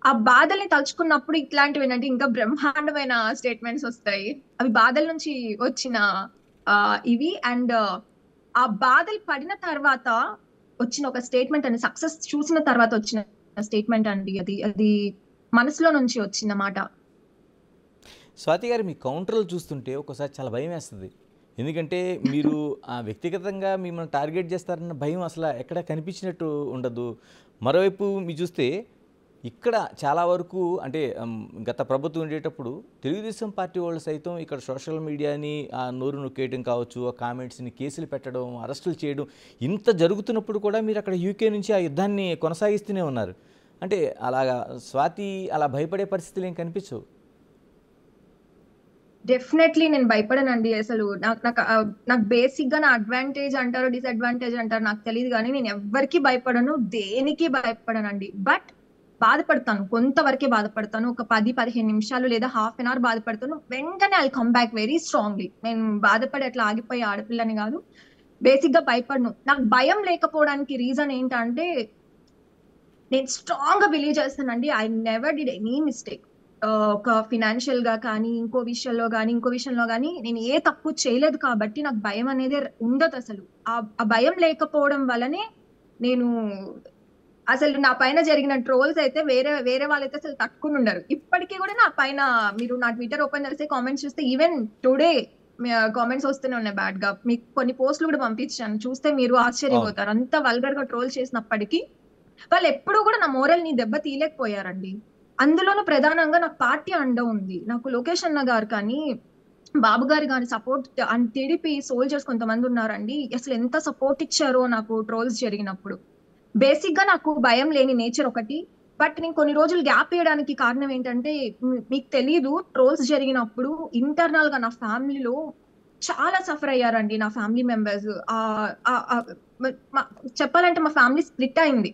ఆ బాధల్ని తలుచుకున్నప్పుడు ఇట్లాంటివి ఏంటంటే ఇంకా బ్రహ్మాండమైన స్టేట్మెంట్స్ వస్తాయి. అవి బాధల నుంచి వచ్చిన ఇవి. అండ్ ఆ బాధలు పడిన తర్వాత వచ్చిన ఒక స్టేట్మెంట్ అండి, సక్సెస్ చూసిన తర్వాత వచ్చిన స్టేట్మెంట్ అండి. అది మనసులో నుంచి వచ్చిన మాట. స్వాతి గారు, మీ కౌంటర్లు చూస్తుంటే ఒక్కోసారి చాలా భయం వేస్తుంది. ఎందుకంటే మీరు వ్యక్తిగతంగా మిమ్మల్ని టార్గెట్ చేస్తారన్న భయం అసలు ఎక్కడ కనిపించినట్టు ఉండదు. మరోవైపు మీరు చూస్తే ఇక్కడ చాలా వరకు అంటే గత ప్రభుత్వం ఉండేటప్పుడు తెలుగుదేశం పార్టీ వాళ్ళు సైతం ఇక్కడ సోషల్ మీడియాని నోరు నొక్కేయడం కావచ్చు, ఆ కామెంట్స్ని కేసులు పెట్టడం, అరెస్టులు చేయడం ఇంత జరుగుతున్నప్పుడు కూడా మీరు అక్కడ యూకే నుంచి ఆ యుద్ధాన్ని కొనసాగిస్తూనే ఉన్నారు. అంటే అలాగా స్వాతి అలా భయపడే పరిస్థితులు ఏం కనిపించవు. డెఫినెట్లీ నేను భయపడనండి. అసలు నాకు బేసిక్ గా నా అడ్వాంటేజ్ అంటారు, డిసడ్వాంటేజ్ అంటారు నాకు తెలియదు, కానీ నేను ఎవ్వరికి భయపడను, దేనికి భయపడనండి. బట్ బాధపడతాను, కొంతవరకే బాధపడతాను. ఒక 10-15 నిమిషాలు లేదా హాఫ్ అన్ అవర్ బాధపడతాను, వెంటనే I come back very strongly. నేను బాధపడి అట్లా ఆగిపోయే ఆడపిల్లని కాదు. బేసిక్ గా భయపడను. నాకు భయం లేకపోవడానికి రీజన్ ఏంటంటే నేను స్ట్రాంగ్ గా బిలీవ్ చేస్తానండి, I never did any mistake. ఒక ఫినాన్షియల్ గా కానీ, ఇంకో విషయంలో కానీ నేను ఏ తప్పు చేయలేదు కాబట్టి నాకు భయం అనేది ఉండదు అసలు. ఆ భయం లేకపోవడం వల్లనే నేను అసలు నా పైన జరిగిన ట్రోల్స్ అయితే వేరే వాళ్ళైతే అసలు తట్టుకుని ఉండరు. ఇప్పటికీ కూడా నా పైన మీరు నా ట్విట్టర్ ఓపెన్ చేస్తే కామెంట్స్ చూస్తే ఈవెన్ టుడే కామెంట్స్ వస్తూనే ఉన్నాయి బ్యాడ్ గా. మీకు కొన్ని పోస్టులు కూడా పంపించాను, చూస్తే మీరు ఆశ్చర్యపోతారు. అంత వల్గర్ గా ట్రోల్ చేసినప్పటికీ వాళ్ళు ఎప్పుడు కూడా నా మోరల్ ని దెబ్బ తీయలేకపోయారండి. అందులోనూ ప్రధానంగా నాకు పార్టీ అండ ఉంది. నాకు లోకేష్ అన్న గారు కానీ, బాబు గారు కానీ సపోర్ట్, టీడీపీ సోల్జర్స్ కొంతమంది ఉన్నారండి, అసలు ఎంత సపోర్ట్ ఇచ్చారో నాకు ట్రోల్స్ జరిగినప్పుడు. బేసిక్ గా నాకు భయం లేని నేచర్ ఒకటి. బట్ నేను కొన్ని రోజులు గ్యాప్ ఇవ్వడానికి కారణం ఏంటంటే, మీకు తెలియదు, ట్రోల్స్ జరిగినప్పుడు ఇంటర్నల్ గా నా ఫ్యామిలీలో చాలా సఫర్ అయ్యారండి నా ఫ్యామిలీ మెంబర్స్. చెప్పాలంటే మా ఫ్యామిలీ స్ప్లిట్ అయింది.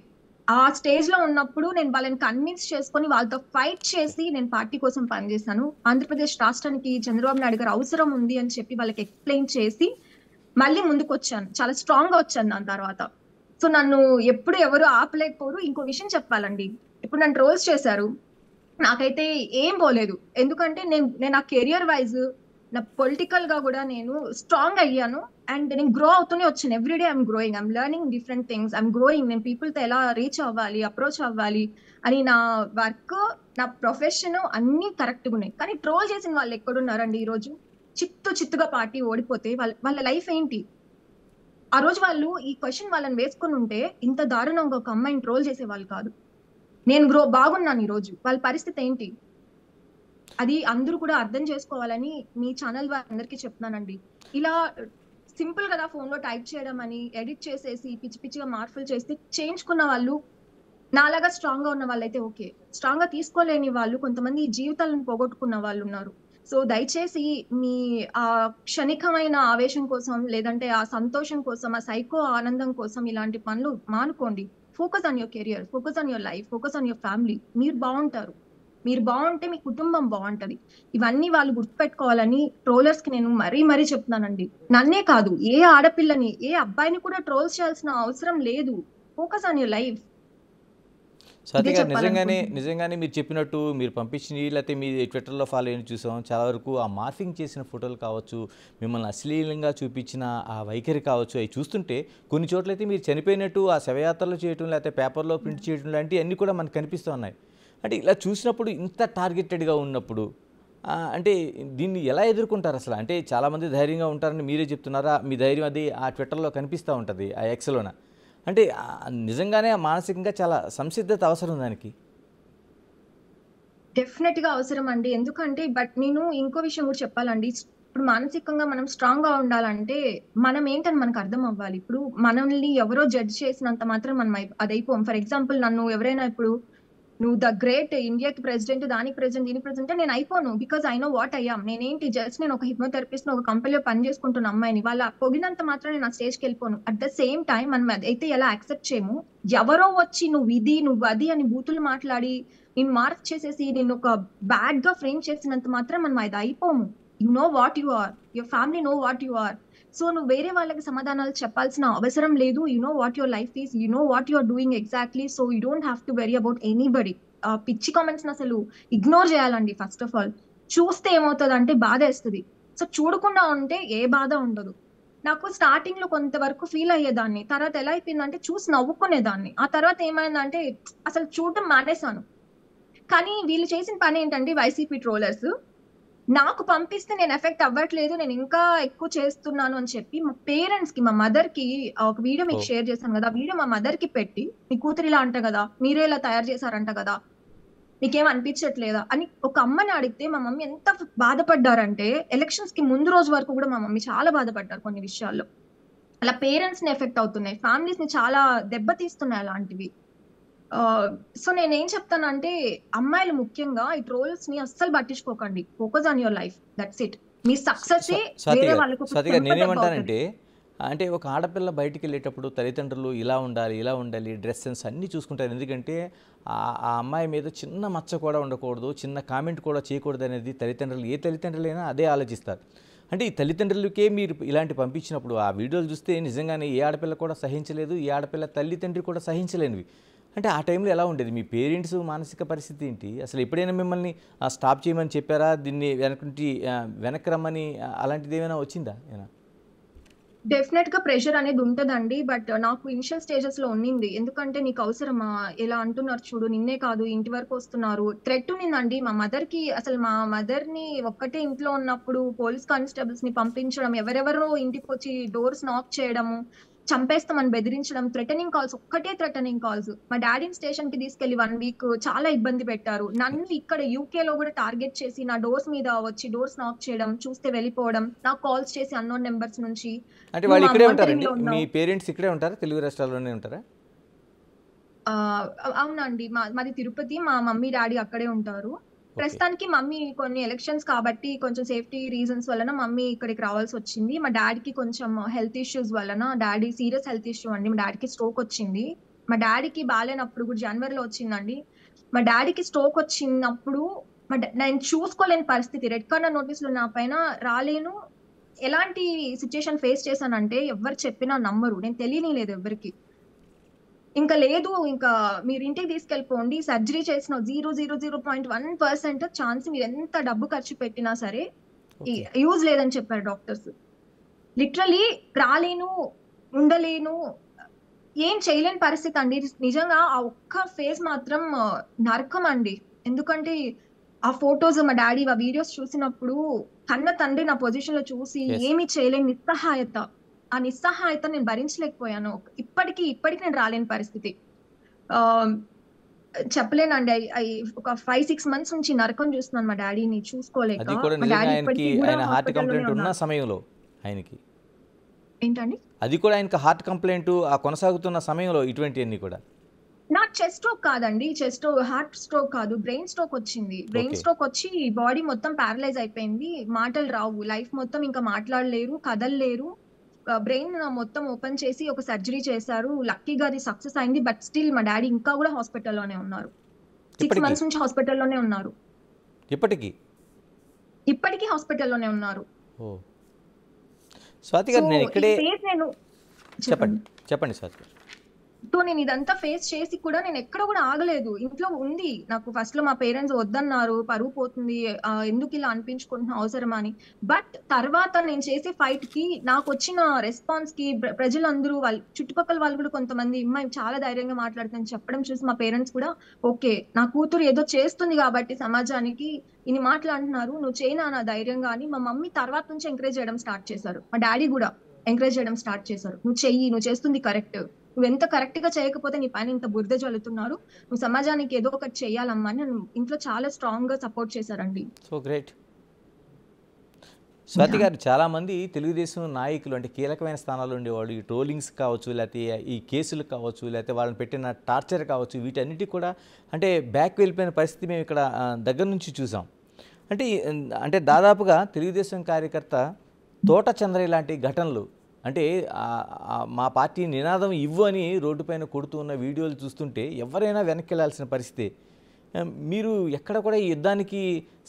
ఆ స్టేజ్ లో ఉన్నప్పుడు నేను వాళ్ళని కన్విన్స్ చేసుకొని వాళ్ళతో ఫైట్ చేసి నేను పార్టీ కోసం పనిచేశాను. ఆంధ్రప్రదేశ్ రాష్ట్రానికి చంద్రబాబు నాయుడు గారు అవసరం ఉంది అని చెప్పి వాళ్ళకి ఎక్స్ప్లెయిన్ చేసి మళ్ళీ ముందుకు వచ్చాను. చాలా స్ట్రాంగ్ గా వచ్చాను దాని తర్వాత. సో నన్ను ఎప్పుడు ఎవరు ఆపలేకపోరు. ఇంకో విషయం చెప్పాలండి, ఇప్పుడు నన్ను ట్రోల్స్ చేశారు, నాకైతే ఏం పోలేదు. ఎందుకంటే నేను నా కెరియర్ వైజ్, నా పొలిటికల్ గా కూడా నేను స్ట్రాంగ్ అయ్యాను. అండ్ నేను గ్రో అవుతూనే వచ్చాను. Everyday I'm growing, I'm learning different things, I'm growing. నేను పీపుల్ తో ఎలా రీచ్ అవ్వాలి, అప్రోచ్ అవ్వాలి అని నా వర్క్, నా ప్రొఫెషన్ అన్ని కరెక్ట్ గా ఉన్నాయి. కానీ ట్రోల్ చేసిన వాళ్ళు ఎక్కడున్నారండి ఈ రోజు? చిత్తుగా పార్టీ ఓడిపోతే వాళ్ళ లైఫ్ ఏంటి? ఆ రోజు వాళ్ళు ఈ క్వశ్చన్ వాళ్ళని వేసుకుని ఉంటే ఇంత దారుణంగా ఒక అమ్మాయిని ట్రోల్ చేసే వాళ్ళు కాదు. నేను బాగున్నాను ఈ రోజు, వాళ్ళ పరిస్థితి ఏంటి? అది అందరూ కూడా అర్థం చేసుకోవాలని మీ ఛానల్ అందరికీ చెప్తున్నానండి. ఇలా సింపుల్ కదా ఫోన్ లో టైప్ చేయడం అని, ఎడిట్ చేసేసి పిచ్చిగా మార్పులు చేస్తే చేయించుకున్న వాళ్ళు నాలాగా స్ట్రాంగ్ గా ఉన్న వాళ్ళైతే ఓకే. స్ట్రాంగ్ గా తీసుకోలేని వాళ్ళు, కొంతమంది జీవితాలను పోగొట్టుకున్న వాళ్ళు ఉన్నారు. సో దయచేసి మీ ఆ క్షణికమైన ఆవేశం కోసం, లేదంటే ఆ సంతోషం కోసం, ఆ సైకో ఆనందం కోసం ఇలాంటి పనులు మానుకోండి. Focus on your career, focus on your life, focus on your family. మీరు బాగుంటారు, మీరు బాగుంటే మీ కుటుంబం బాగుంటది. ఇవన్నీ వాళ్ళు గుర్తుపెట్టుకోవాలని ట్రోలర్స్ కి నేను మరీ చెప్తున్నానండి. నన్నే కాదు, ఏ ఆడపిల్లని, ఏ అబ్బాయిని కూడా ట్రోల్స్ చేయాల్సిన అవసరం లేదు. Focus on your life. Swathi గారు, నిజంగానే మీరు చెప్పినట్టు మీరు పంపించినవి, లేకపోతే మీ ట్విట్టర్లో ఫాలో అయిన చూసాం. చాలా వరకు ఆ మార్ఫింగ్ చేసిన ఫోటోలు కావచ్చు, మిమ్మల్ని అశ్లీలంగా చూపించిన ఆ వైఖరి కావచ్చు, అవి చూస్తుంటే కొన్ని చోట్లయితే మీరు చనిపోయినట్టు ఆ శవయాత్రలు చేయటం, లేకపోతే పేపర్లో ప్రింట్ చేయడం లాంటివి అన్నీ కూడా మనకు కనిపిస్తూ ఉన్నాయి. అంటే ఇలా చూసినప్పుడు ఇంత టార్గెటెడ్గా ఉన్నప్పుడు అంటే దీన్ని ఎలా ఎదుర్కొంటారు అసలు? అంటే చాలామంది ధైర్యంగా ఉంటారని మీరే చెప్తున్నారా? మీ ధైర్యం అది ఆ ట్విట్టర్లో కనిపిస్తూ ఉంటుంది, ఆ ఎక్స్లోన. అంటే నిజంగానే మానసికంగా చాలా సంసిద్ధత అవసరం దానికి. డెఫినెట్ గా అవసరం అండి. ఎందుకంటే బట్ నేను ఇంకో విషయం కూడా చెప్పాలండి. ఇప్పుడు మానసికంగా మనం స్ట్రాంగ్ గా ఉండాలంటే మనం ఏంటని మనకు అర్థం అవ్వాలి. ఇప్పుడు మనల్ని ఎవరో జడ్జ్ చేసినంత మాత్రం మనం అది అయిపోం. ఫర్ ఎగ్జాంపుల్ నన్ను ఎవరైనా ఇప్పుడు నువ్వు ద గ్రేట్ ఇండియాకి ప్రెసిడెంట్, దానికి ప్రెసిడెంట్, దీనికి ప్రెసిడెంట్, నేను అయిపోను. Because I know what I am. నేనేంటి జస్ట్ నేను ఒక హిప్నోథెరపిస్ట్, ఒక కంపెనీలో పని చేసుకుంటున్న అమ్మాయిని. వాళ్ళ పొగినంత మాత్రం నేను ఆ స్టేజ్కి వెళ్ళిపోను. అట్ ద సేమ్ టైం మనం అదైతే ఎలా యాక్సెప్ట్ చేయము, ఎవరో వచ్చి నువ్వు ఇది నువ్వు అది అని బూతులు మాట్లాడి నేను మార్క్ చేసేసి నేను ఒక బ్యాడ్ గా ఫ్రేమ్ చేసినంత మాత్రం మనం అది అయిపోము. You know what you are, your family know what you are. So నువ్వు వేరే వాళ్ళకి సమాధానాలు చెప్పాల్సిన అవసరం లేదు. You know what your life is, you know what you are doing exactly. So you don't have to worry about anybody. పిచ్చి కామెంట్స్ అసలు ఇగ్నోర్ చేయాలండి. ఫస్ట్ ఆఫ్ ఆల్ చూస్తే ఏమవుతుంది అంటే బాధ వేస్తుంది. సో చూడకుండా ఉంటే ఏ బాధ ఉండదు. నాకు స్టార్టింగ్ లో కొంతవరకు ఫీల్ అయ్యేదాన్ని, తర్వాత ఎలా అయిపోయిందంటే చూసి నవ్వుకునేదాన్ని. ఆ తర్వాత ఏమైందంటే అసలు చూడటం మానేశాను. కానీ వీళ్ళు చేసిన పని ఏంటంటే వైసీపీ ట్రోలర్స్ నాకు పంపిస్తే నేను ఎఫెక్ట్ అవ్వట్లేదు, నేను ఇంకా ఎక్కువ చేస్తున్నాను అని చెప్పి మా పేరెంట్స్ కి, మా మదర్ కి ఒక వీడియో ఓ మీకు షేర్ చేశాను కదా, ఆ వీడియో మా మదర్ కి పెట్టి, మీ కూతురు ఇలా అంట కదా, మీరే ఇలా తయారు చేశారంట కదా, మీకేం అనిపించట్లేదా అని ఒక అమ్మని అడిగితే మా మమ్మీ ఎంత బాధపడ్డారంటే, ఎలక్షన్స్ కి ముందు రోజు వరకు కూడా మా మమ్మీ చాలా బాధపడ్డారు కొన్ని విషయాల్లో. అలా పేరెంట్స్ ని ఎఫెక్ట్ అవుతున్నాయి, ఫ్యామిలీస్ ని చాలా దెబ్బతీస్తున్నాయి అలాంటివి. సో నేనేం చెప్తానంటే, అమ్మాయిలు ముఖ్యంగా ఈ ట్రోల్స్ ని అస్సలు పట్టించుకోకండి, focus on your life, that's it. మీ సక్సెస్ స్వాతి వేరే గారు, వాళ్ళకు ఒక స్వాతి గారు, చెంప దెబ్బ అవుతుంది. నేనేమంటానంటే అంటే ఒక ఆడపిల్ల బయటికి వెళ్ళేటప్పుడు తల్లిదండ్రులు ఇలా ఉండాలి, ఇలా ఉండాలి, డ్రెస్ సెన్స్ అన్నీ చూసుకుంటారు. ఎందుకంటే ఆ అమ్మాయి మీద చిన్న మచ్చ కూడా ఉండకూడదు, చిన్న కామెంట్ కూడా చేయకూడదు అనేది తల్లిదండ్రులు, ఏ తల్లిదండ్రులైనా అదే ఆలోచిస్తారు. అంటే ఈ తల్లిదండ్రులకే మీరు ఇలాంటి పంపించినప్పుడు ఆ వీడియోలు చూస్తే నిజంగానే ఏ ఆడపిల్ల కూడా సహించలేదు, ఏ ఆడపిల్ల తల్లిదండ్రి కూడా సహించలేనివి. అంటే ఆ టైంలో ఎలా ఉండేది మీ పేరెంట్స్ మానసిక పరిస్థితి ఏంటి? అసలు ఎప్పుడైనా మిమ్మల్ని స్టాప్ చేయమని చెప్పారా? దీన్ని వెనక్కి రమ్మని అలాంటిది ఏమైనా వచ్చిందా? డెఫినెట్ గా ప్రెషర్ అనేది ఉంటదండి, బట్ నాకు ఇనిషియల్ స్టేజెస్ లో ఉన్నింది. ఎందుకంటే నీకు అవసరమా, ఇలా అంటున్నారు చూడు, నిన్నే కాదు ఇంటి వరకు వస్తున్నారు, థ్రెట్ ఉన్నిందండి. మా మదర్ కి, అసలు మా మదర్ ని ఒక్కటే ఇంట్లో ఉన్నప్పుడు పోలీస్ కానిస్టేబుల్స్ ని పంపించడం, ఎవరెవరో ఇంటికి వచ్చి డోర్స్ నాక్ చేయడము, చంపేస్తామని బెదిరించడం, థ్రెటనింగ్ కాల్స్, ఒక్కటే థ్రెటనింగ్ కాల్స్. మా డాడీని స్టేషన్ కి తీసుకెళ్లి 1 వీక్ చాలా ఇబ్బంది పెట్టారు. నన్ను ఇక్కడ యూకే లో కూడా టార్గెట్ చేసి నా డోర్స్ మీద వచ్చి డోర్స్ నాక్ చేయడం, చూస్తే వెళ్ళిపోవడం, నాకు కాల్స్ చేసి అన్నోన్ నెంబర్స్ నుంచి, అంటే నువ్వు వాళ్ళు మా ఇక్కడే మానిటరింగ్ ఉంటారండి? లో మీ ఉన్నావు. పేరెంట్స్ ఇక్కడే ఉంటారా? తెలుగు రాష్ట్రాల్లోనే ఉంటారా? ఆ, అవునండి, మాది తిరుపతి, మా మమ్మీ డాడీ అక్కడే ఉంటారు. ఓకే. ప్రస్తుతానికి మమ్మీ కొన్ని ఎలక్షన్స్ కాబట్టి కొంచెం సేఫ్టీ రీజన్స్ వలన మమ్మీ ఇక్కడికి రావాల్సి వచ్చింది. మా డాడీకి కొంచెం హెల్త్ ఇష్యూస్ వలన, డాడీ సీరియస్ హెల్త్ ఇష్యూ అండి, మా డాడీకి స్ట్రోక్ వచ్చింది. మా డాడీకి బాగాలేనప్పుడు కూడా జనవరిలో వచ్చిందండి. మా డాడీకి స్ట్రోక్ వచ్చినప్పుడు నేను చూసుకోలేని పరిస్థితి, రెడ్ కార్నర్ నోటీసులు నా పైన రాలేను. ఎలాంటి సిచ్యుయేషన్ ఫేస్ చేశానంటే, ఎవరు చెప్పినా నమ్మరు, నేను తెలియలేదు ఎవరికి. ఇంకా లేదు, ఇంకా మీరు ఇంటికి తీసుకెళ్ళిపోండి, సర్జరీ చేసిన 0.1% ఛాన్స్, మీరు ఎంత డబ్బు ఖర్చు పెట్టినా సరే ఓకే. యూజ్ లేదని చెప్పారు డాక్టర్స్. లిటరలీ రాలేను, ఉండలేను, ఏం చేయలేని పరిస్థితి అండి. నిజంగా ఆ ఒక్క ఫేజ్ మాత్రం నరకం అండి. ఎందుకంటే ఆ ఫొటోస్, మా డాడీ ఆ వీడియోస్ చూసినప్పుడు, కన్న తండ్రి నా పొజిషన్ లో చూసి ఎస్. ఏమీ చేయలేని నిస్సహాయత, ఆ నిస్సహాయత నేను భరించలేకపోయాను. ఇప్పటికి నేను రాలేని పరిస్థితి. ఆ చెప్పలేనండి. ఒక 5-6 మంత్స్ నుంచి నరకం చూస్తున్నాను మా డాడీని చూసుకోలేక. అది కూడా మా నిజంగా డాడీ ఆయనకి, ఇప్పటికీ కూడా ఆయన హార్ట్ హాస్పిటల్లోనే కంప్లైంట్ ఉన్న ఉన్నారు. సమయంలో ఆయనకి, ఏంటండి? అది కూడా ఆయనకి హార్ట్ కంప్లైంట్ ఆ కొనసాగుతున్న సమయంలో ఇటువంటివన్నీ కూడా. నాకు చెస్ట్ స్ట్రోక్ కాదండి, చెస్ట్ హార్ట్ స్ట్రోక్ కాదు, బ్రెయిన్ స్ట్రోక్ వచ్చింది. Brain okay. స్ట్రోక్ వచ్చి బాడీ మొత్తం ప్యారలైజ్ అయిపోయింది, మాటలు రావు, లైఫ్ మొత్తం ఇంకా మాట్లాడలేరు, కదలలేరు. బ్రెయిన్ మొత్తం ఓపెన్ చేసి ఒక సర్జరీ చేశారు, లక్కీగా అది సక్సెస్ అయింది. బట్ స్టిల్ మా డాడీ ఇంకా కూడా హాస్పిటల్లోనే ఉన్నారు. 6 ఇప్పటికీ? మంత్స్ నుంచి హాస్పిటల్లోనే ఉన్నారు. ఇప్పటికీ? ఇప్పటికీ హాస్పిటల్లోనే ఉన్నారు. ఓ. స్వాతి సో గారు, నేను ఈ ఇక్కడే ఫేజ్ నేను చెప్పండి, చెప్పండి. చెప్పండి స్వాతి గారు. సో నేను ఇదంతా ఫేస్ చేసి కూడా నేను ఎక్కడ కూడా ఆగలేదు. ఇంట్లో ఉంది, నాకు ఫస్ట్ లో మా పేరెంట్స్ వద్దన్నారు, పరువు పోతుంది, ఎందుకు ఇలా అనిపించుకుంటున్నా, అవసరమా అని. బట్ తర్వాత నేను చేసే ఫైట్ కి, నాకు వచ్చిన రెస్పాన్స్ కి, ప్రజలందరూ, వాళ్ళు చుట్టుపక్కల వాళ్ళు కూడా కొంతమంది, అమ్మాయి చాలా ధైర్యంగా మాట్లాడుతుందని చెప్పడం చూసి మా పేరెంట్స్ కూడా, ఓకే నా కూతురు ఏదో చేస్తుంది కాబట్టి సమాజానికి, ఇన్ని మాటలు అంటున్నారు, నువ్వు చేయనా నా ధైర్యంగా అని మా మమ్మీ తర్వాత నుంచి ఎంకరేజ్ చేయడం స్టార్ట్ చేశారు. మా డాడీ కూడా ఎంకరేజ్ చేయడం స్టార్ట్ చేశారు, నువ్వు చెయ్యి, నువ్వు చేస్తుంది కరెక్ట్, నువ్వు ఎంత కరెక్ట్ గా చేయకపోతే నీ పైన ఇంత బురద జల్లుతున్నారు, నువ్వు సమాజానికి ఏదో ఒకటి చెయ్యాలమ్మా అని నన్ను ఇంట్లో చాలా స్ట్రాంగ్ గా సపోర్ట్ చేశారండి. So great. స్వాతి గారు, చాలామంది తెలుగుదేశం నాయకులు అంటే కీలకమైన స్థానాల్లో ఉండేవాళ్ళు, ఈ ట్రోలింగ్స్ కావచ్చు, లేకపోతే ఈ కేసులు కావచ్చు, లేకపోతే వాళ్ళని పెట్టిన టార్చర్ కావచ్చు, వీటన్నిటి కూడా అంటే బ్యాక్ వెళ్ళిపోయిన పరిస్థితి మేము ఇక్కడ దగ్గర నుంచి చూసాం. అంటే అంటే దాదాపుగా తెలుగుదేశం కార్యకర్త తోట చంద్రయ్య లాంటి ఘటనలు, అంటే మా పార్టీ నినాదం ఇవ్వు అని రోడ్డుపైన కొడుతూ ఉన్న వీడియోలు చూస్తుంటే ఎవరైనా వెనక్కి వెళ్ళాల్సిన పరిస్థితి. మీరు ఎక్కడ కూడా ఈ యుద్ధానికి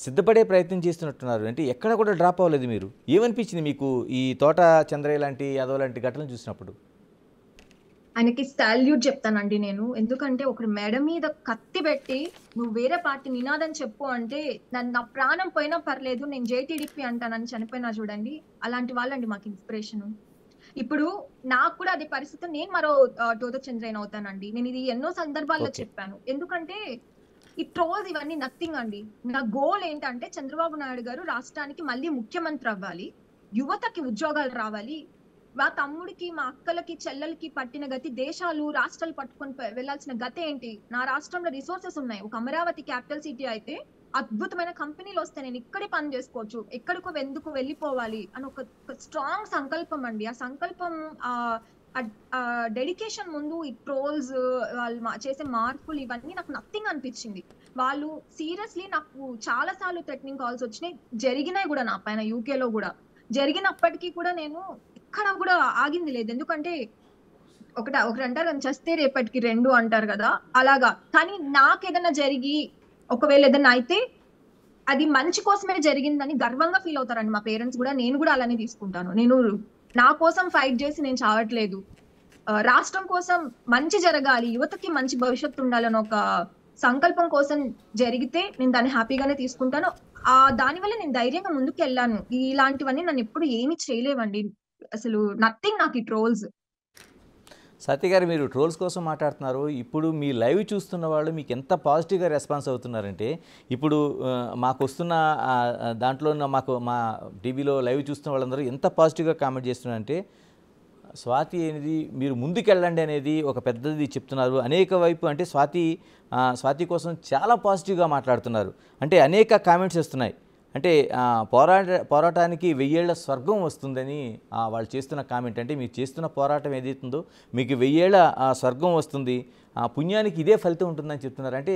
సిద్ధపడే ప్రయత్నం చేస్తున్నట్టున్నారు, అంటే ఎక్కడ కూడా డ్రాప్ అవ్వలేదు మీరు. ఏమనిపించింది మీకు ఈ తోట చంద్రయ్య లాంటి యాదవ్ లాంటి ఘటనలు చూసినప్పుడు? ఆయనకి సాల్యూట్ చెప్తానండి నేను. ఎందుకంటే ఒకరి మెడ మీద కత్తి పెట్టి నువ్వు వేరే పార్టీ నినాదం చెప్పు అంటే, నా ప్రాణం పోయినా పర్లేదు నేను జేటీడీపీ అంటానని చనిపోయినా చూడండి, అలాంటి వాళ్ళండి మాకు ఇన్స్పిరేషన్. ఇప్పుడు నాకు కూడా అదే పరిస్థితి, నేను మరో తోట చంద్రయ్య అవుతానండి. నేను ఇది ఎన్నో సందర్భాల్లో ఓకే. చెప్పాను. ఎందుకంటే ఈ ట్రోల్స్ ఇవన్నీ నథింగ్ అండి. నా గోల్ ఏంటంటే చంద్రబాబు నాయుడు గారు రాష్ట్రానికి మళ్ళీ ముఖ్యమంత్రి అవ్వాలి, యువతకి ఉద్యోగాలు రావాలి. మా తమ్ముడికి, మా అక్కలకి, చెల్లెలకి పట్టిన గతి దేశాలు రాష్ట్రాలు పట్టుకొని వెళ్లాల్సిన గతి ఏంటి? నా రాష్ట్రంలో రిసోర్సెస్ ఉన్నాయి. ఒక అమరావతి క్యాపిటల్ సిటీ అయితే అద్భుతమైన కంపెనీలు వస్తే నేను ఇక్కడే పని చేసుకోవచ్చు, ఎక్కడికో ఎందుకు వెళ్ళిపోవాలి అని ఒక స్ట్రాంగ్ సంకల్పం అండి. ఆ సంకల్పం, ఆ డెడికేషన్ ముందు ఈ ట్రోల్స్, వాళ్ళు చేసే మార్పులు ఇవన్నీ నాకు నథింగ్ అనిపించింది. వాళ్ళు సీరియస్లీ నాకు చాలా సార్లు థ్రెటనింగ్ కాల్స్ వచ్చినాయి, జరిగినాయి కూడా నా పైన, యూకేలో కూడా జరిగినప్పటికీ కూడా నేను ఎక్కడ కూడా ఆగింది లేదు. ఎందుకంటే ఒకటి అంటారు కదా, చస్తే రేపటికి రెండు అంటారు కదా, అలాగా. కానీ నాకు ఏదైనా జరిగి ఒకవేళ ఏదైనా అయితే అది మంచి కోసమే జరిగిందని గర్వంగా ఫీల్ అవుతారండి మా పేరెంట్స్ కూడా. నేను కూడా అలానే తీసుకుంటాను. నేను నా కోసం ఫైట్ చేసి నేను చావట్లేదు. రాష్ట్రం కోసం మంచి జరగాలి, యువతకి మంచి భవిష్యత్తు ఉండాలని ఒక సంకల్పం కోసం జరిగితే నేను దాన్ని హ్యాపీగానే తీసుకుంటాను. దానివల్ల నేను ధైర్యంగా ముందుకు వెళ్ళాను. ఇలాంటివన్నీ నన్ను ఎప్పుడు ఏమి చేయలేవండి. అసలు నథింగ్ నాకు ఈ ట్రోల్స్. సత్య గారు, మీరు ట్రోల్స్ కోసం మాట్లాడుతున్నారు. ఇప్పుడు మీ లైవ్ చూస్తున్న వాళ్ళు మీకు ఎంత పాజిటివ్గా రెస్పాన్స్ అవుతున్నారంటే, ఇప్పుడు మాకు వస్తున్న దాంట్లో ఉన్న మా టీవీలో లైవ్ చూస్తున్న వాళ్ళందరూ ఎంత పాజిటివ్గా కామెంట్ చేస్తున్నారంటే, స్వాతి అనేది మీరు ముందుకెళ్ళండి అనేది ఒక పెద్దది చెప్తున్నారు. అనేక వైపు అంటే స్వాతి కోసం చాలా పాజిటివ్గా మాట్లాడుతున్నారు. అంటే అనేక కామెంట్స్ వస్తున్నాయి. అంటే పోరాటానికి 1000 ఏళ్ల స్వర్గం వస్తుందని వాళ్ళు చేస్తున్న కామెంట్. అంటే మీరు చేస్తున్న పోరాటం ఏదైతుందో మీకు 1000 ఏళ్ల స్వర్గం వస్తుంది, పుణ్యానికి ఇదే ఫలితం ఉంటుందని చెప్తున్నారు. అంటే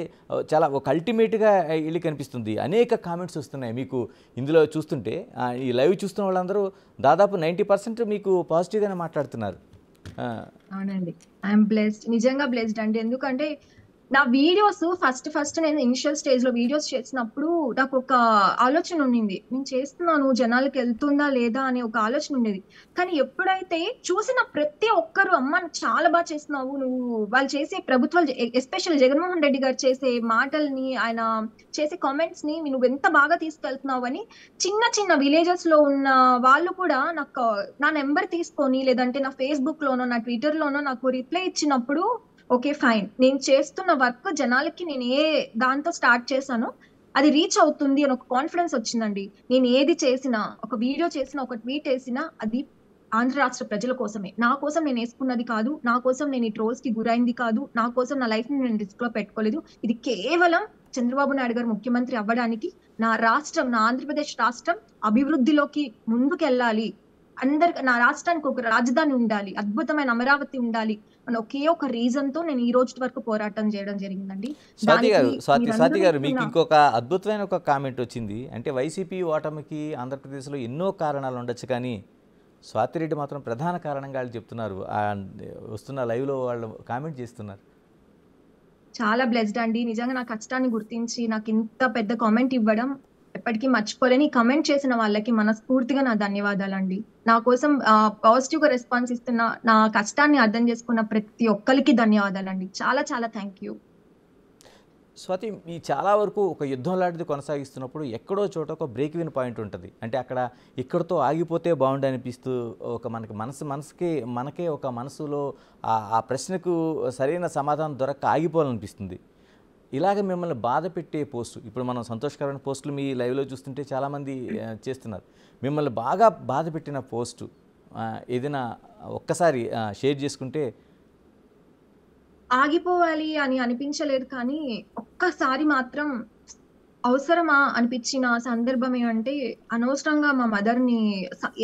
చాలా ఒక అల్టిమేట్గా వెళ్ళి కనిపిస్తుంది. అనేక కామెంట్స్ వస్తున్నాయి మీకు ఇందులో చూస్తుంటే. ఈ లైవ్ చూస్తున్న వాళ్ళందరూ దాదాపు 90% మీకు పాజిటివ్గానే మాట్లాడుతున్నారు. అవునండి, ఐఎమ్ బ్లెస్డ్, నిజంగా బ్లెస్డ్ అండి. ఎందుకంటే నా వీడియోస్ ఫస్ట్ నేను ఇనిషియల్ స్టేజ్ లో వీడియోస్ చేసినప్పుడు నాకు ఒక ఆలోచన ఉండింది, నేను చేస్తున్నాను జనాలకి వెళ్తుందా లేదా అనే ఒక ఆలోచన ఉండేది. కానీ ఎప్పుడైతే చూసిన ప్రతి ఒక్కరు, అమ్మ చాలా బాగా చేస్తున్నావు నువ్వు, వాళ్ళు చేసే ప్రభుత్వాలు, ఎస్పెషల్ జగన్మోహన్ రెడ్డి గారు చేసే మాటల్ని, ఆయన చేసే కామెంట్స్ ని నువ్వు ఎంత బాగా తీసుకెళ్తున్నావు అని చిన్న చిన్న విలేజెస్ లో ఉన్న వాళ్ళు కూడా నాకు నా నెంబర్ తీసుకొని, లేదంటే నా ఫేస్బుక్ లోనో నా ట్విట్టర్ లోనో నాకు రిప్లై ఇచ్చినప్పుడు, ఓకే ఫైన్, నేను చేస్తున్న వర్క్ జనాలకి నేను ఏ దాంతో స్టార్ట్ చేశానో అది రీచ్ అవుతుంది అని ఒక కాన్ఫిడెన్స్ వచ్చిందండి. నేను ఏది చేసినా, ఒక వీడియో చేసినా, ఒక ట్వీట్ వేసినా అది ఆంధ్ర రాష్ట్ర ప్రజల కోసమే. నా కోసం నేను వేసుకున్నది కాదు, నా కోసం నేను ఈ ట్రోల్స్ కి గురైంది కాదు, నా కోసం నా లైఫ్ ని నేను రిస్క్ లో పెట్టుకోలేదు. ఇది కేవలం చంద్రబాబు నాయుడు గారు ముఖ్యమంత్రి అవ్వడానికి, నా రాష్ట్రం, నా ఆంధ్రప్రదేశ్ రాష్ట్రం అభివృద్ధిలోకి ముందుకెళ్ళాలి, నా రాష్ట్రానికి ఒక రాజధాని ఉండాలి, అద్భుతమైన అమరావతి ఉండాలి అని ఒకే ఒక రీజన్ తో నేను ఈ రోజు వరకు పోరాటం చేయడం జరిగిందండి. స్వాతి గారు, మీకు ఇంకొక అద్భుతమైన ఒక కామెంట్ వచ్చింది. అంటే వైసీపీ ఓటమికి ఆంధ్రప్రదేశ్లో ఎన్నో కారణాలు ఉండొచ్చు, కానీ స్వాతిరెడ్డి మాత్రం ప్రధాన కారణంగా వాళ్ళు చెప్తున్నారు. వస్తున్న లైవ్లో వాళ్ళు కామెంట్ చేస్తున్నారు. చాలా బ్లెస్డ్ అండి, నిజంగా నా కష్టాన్ని గుర్తించి నాకు ఇంత పెద్ద కామెంట్ ఇవ్వడం ఎప్పటికీ మర్చిపోలేని. కమెంట్ చేసిన వాళ్ళకి మనస్ఫూర్తిగా నా ధన్యవాదాలండి. నా కోసం పాజిటివ్ గా రెస్పాన్స్ ఇస్తున్న, నా కష్టాన్ని అర్థం చేసుకున్న ప్రతి ఒక్కరికి ధన్యవాదాలండి. చాలా చాలా థ్యాంక్ యూ. స్వాతి, మీ చాలా వరకు ఒక యుద్ధం లాంటిది కొనసాగిస్తున్నప్పుడు ఎక్కడో చోట ఒక బ్రేక్ విన్ పాయింట్ ఉంటుంది. అంటే అక్కడ ఇక్కడతో ఆగిపోతే బాగుండి అనిపిస్తూ ఒక మనకే ఒక మనసులో ఆ ప్రశ్నకు సరైన సమాధానం దొరక్క ఆగిపోవాలనిపిస్తుంది. ఇలాగ మిమ్మల్ని బాధ పెట్టే పోస్టు, ఇప్పుడు మనం సంతోషకరమైన పోస్టులు మీ లైవ్లో చూస్తుంటే చాలామంది చేస్తున్నారు. మిమ్మల్ని బాగా బాధ పెట్టిన పోస్టు ఏదైనా ఒక్కసారి షేర్ చేసుకుంటే. ఆగిపోవాలి అని అనిపించలేదు, కానీ ఒక్కసారి మాత్రం అవసరమా అనిపించిన సందర్భం ఏమంటే, అనవసరంగా మా మదర్ ని,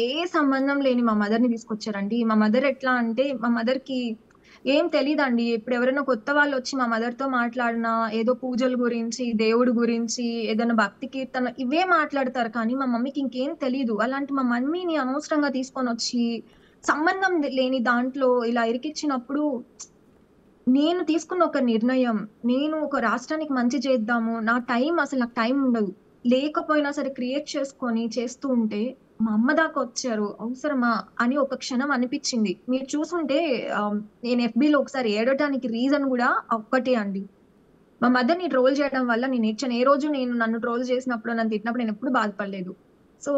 ఏ సంబంధం లేని మా మదర్ ని తీసుకొచ్చారండి. మా మదర్ ఎట్లా అంటే, మా మదర్ కి ఏం తెలీదండి. ఇప్పుడు ఎవరైనా కొత్త వాళ్ళు వచ్చి మా మదర్ తో మాట్లాడినా ఏదో పూజల గురించి, దేవుడి గురించి, ఏదైనా భక్తి కీర్తన ఇవే మాట్లాడతారు, కానీ మా మమ్మీకి ఇంకేం తెలీదు. అలాంటి మా మమ్మీని అనవసరంగా తీసుకొని వచ్చి సంబంధం లేని దాంట్లో ఇలా ఇరికిచ్చినప్పుడు, నేను తీసుకున్న ఒక నిర్ణయం, నేను ఒక రాష్ట్రానికి మంచి చేద్దాము, నా టైం, అసలు నాకు టైం ఉండదు, లేకపోయినా సరే క్రియేట్ చేసుకొని చేస్తూ ఉంటే మా అమ్మ దాకా వచ్చారు, అవసరమా అని ఒక క్షణం అనిపించింది. మీరు చూసుంటే నేను FBలో ఒకసారి ఏడటానికి రీజన్ కూడా ఒక్కటే అండి. మా మదర్ని ట్రోల్ చేయడం వల్ల నేను ఏడ్చాను. ఏ రోజు నేను నన్ను ట్రోల్ చేసినప్పుడు, నన్ను తిట్టినప్పుడు నేను ఎప్పుడు బాధపడలేదు. సో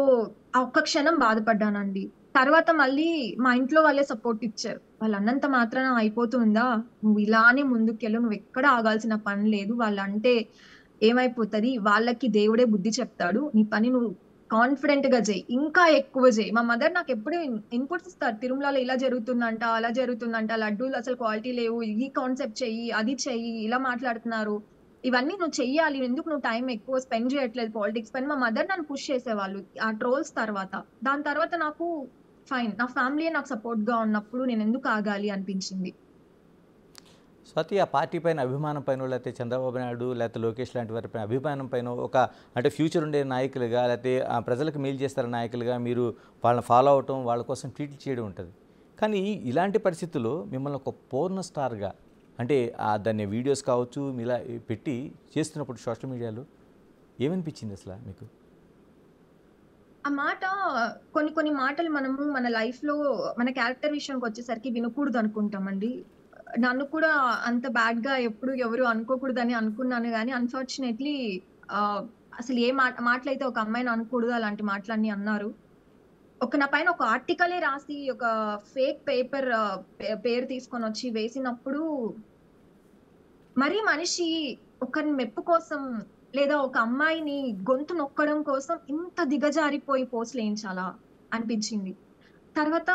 ఆ ఒక్క క్షణం బాధపడ్డానండి. తర్వాత మళ్ళీ మా ఇంట్లో వాళ్ళే సపోర్ట్ ఇచ్చారు. వాళ్ళు అన్నంత మాత్రాన అయిపోతుందా? నువ్వు ఇలానే ముందుకెళ్ళు, నువ్వు ఎక్కడ ఆగాల్సిన పని లేదు. వాళ్ళంటే ఏమైపోతది, వాళ్ళకి దేవుడే బుద్ధి చెప్తాడు. నీ పని నువ్వు కాన్ఫిడెంట్ గా చెయ్యి, ఇంకా ఎక్కువ చెయ్యి. మా మదర్ నాకు ఎప్పుడు ఇన్పుట్స్ ఇస్తారు, తిరుమలలో ఇలా జరుగుతుందంట, అలా జరుగుతుందంట, లడ్డూలు అసలు క్వాలిటీ లేవు, ఈ కాన్సెప్ట్ చెయ్యి, అది చెయ్యి, ఇలా మాట్లాడుతున్నారు, ఇవన్నీ నువ్వు చెయ్యాలి, ఎందుకు నువ్వు టైం ఎక్కువ స్పెండ్ చేయట్లేదు పాలిటిక్స్ పైన. మా మదర్ నన్ను పుష్ చేసేవాళ్ళు ఆ ట్రోల్స్ తర్వాత. దాని తర్వాత నాకు ఫైన్, నా ఫ్యామిలీ నాకు సపోర్ట్ గా ఉన్నప్పుడు నేను ఎందుకు ఆగాలి అనిపించింది. స్వాతి, ఆ పార్టీ పైన అభిమానం పైన, లేకపోతే చంద్రబాబు నాయుడు లేకపోతే లోకేష్ లాంటి వారి పైన అభిమానం పైన, ఒక అంటే ఫ్యూచర్ ఉండే నాయకులుగా లేకపోతే ప్రజలకు మేలు చేస్తారు నాయకులుగా మీరు వాళ్ళని ఫాలో అవటం, వాళ్ళ కోసం ట్వీట్లు చేయడం ఉంటుంది. కానీ ఇలాంటి పరిస్థితుల్లో మిమ్మల్ని ఒక పూర్ణ స్టార్గా అంటే దాన్ని వీడియోస్ కావచ్చు ఇలా పెట్టి చేస్తున్నప్పుడు సోషల్ మీడియాలో ఏమనిపించింది అసలు మీకు? ఆ మాట, కొన్ని కొన్ని మాటలు మనము మన లైఫ్ లో మన క్యారెక్టర్ విషయానికి వచ్చేసరికి వినకూడదు అనుకుంటామండి. నన్ను కూడా అంత బ్యాడ్ గా ఎప్పుడు ఎవరు అనుకోకూడదని అనుకున్నాను, కానీ అన్ఫార్చునేట్లీ అసలు ఏ మాటలైతే ఒక అమ్మాయిని అనకూడదు అలాంటి మాటలన్నీ అన్నారు. నా పైన ఒక ఆర్టికలే రాసి ఒక ఫేక్ పేపర్ పేరు తీసుకొని వచ్చి వేసినప్పుడు, మరీ మనిషి ఒకరిని మెప్పు కోసం లేదా ఒక అమ్మాయిని గొంతు నొక్కడం కోసం ఇంత దిగజారిపోయి పోస్టులు వేయించాలా అనిపించింది. తర్వాత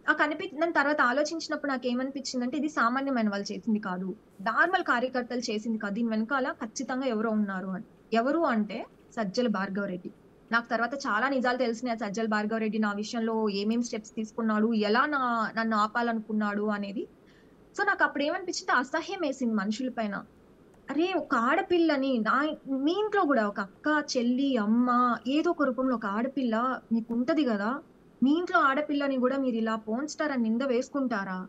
దాని తర్వాత ఆలోచించినప్పుడు నాకు ఏమనిపించిందంటే, ఇది సామాన్యమైన వాళ్ళు చేసింది కాదు, నార్మల్ కార్యకర్తలు చేసింది కాదు, దీని వెనకాల ఖచ్చితంగా ఎవరో ఉన్నారు అని. ఎవరు అంటే సజ్జల భార్గవరెడ్డి. నాకు తర్వాత చాలా నిజాలు తెలిసినాయి. సజ్జల భార్గవరెడ్డి నా విషయంలో ఏమేం స్టెప్స్ తీసుకున్నాడు, ఎలా నన్ను ఆపాలనుకున్నాడు అనేది. సో నాకు అప్పుడు ఏమనిపించింది, అసహ్యం వేసింది మనుషుల పైన. అరే, ఒక ఆడపిల్లని మీ ఇంట్లో కూడా ఒక అక్క, చెల్లి, అమ్మ, ఏదో ఒక రూపంలో ఒక ఆడపిల్ల మీకు ఉంటది కదా, మీ ఇంట్లో ఆడపిల్లని కూడా మీరు ఇలా పోన్ స్టార్ అని నింద వేసుకుంటారా?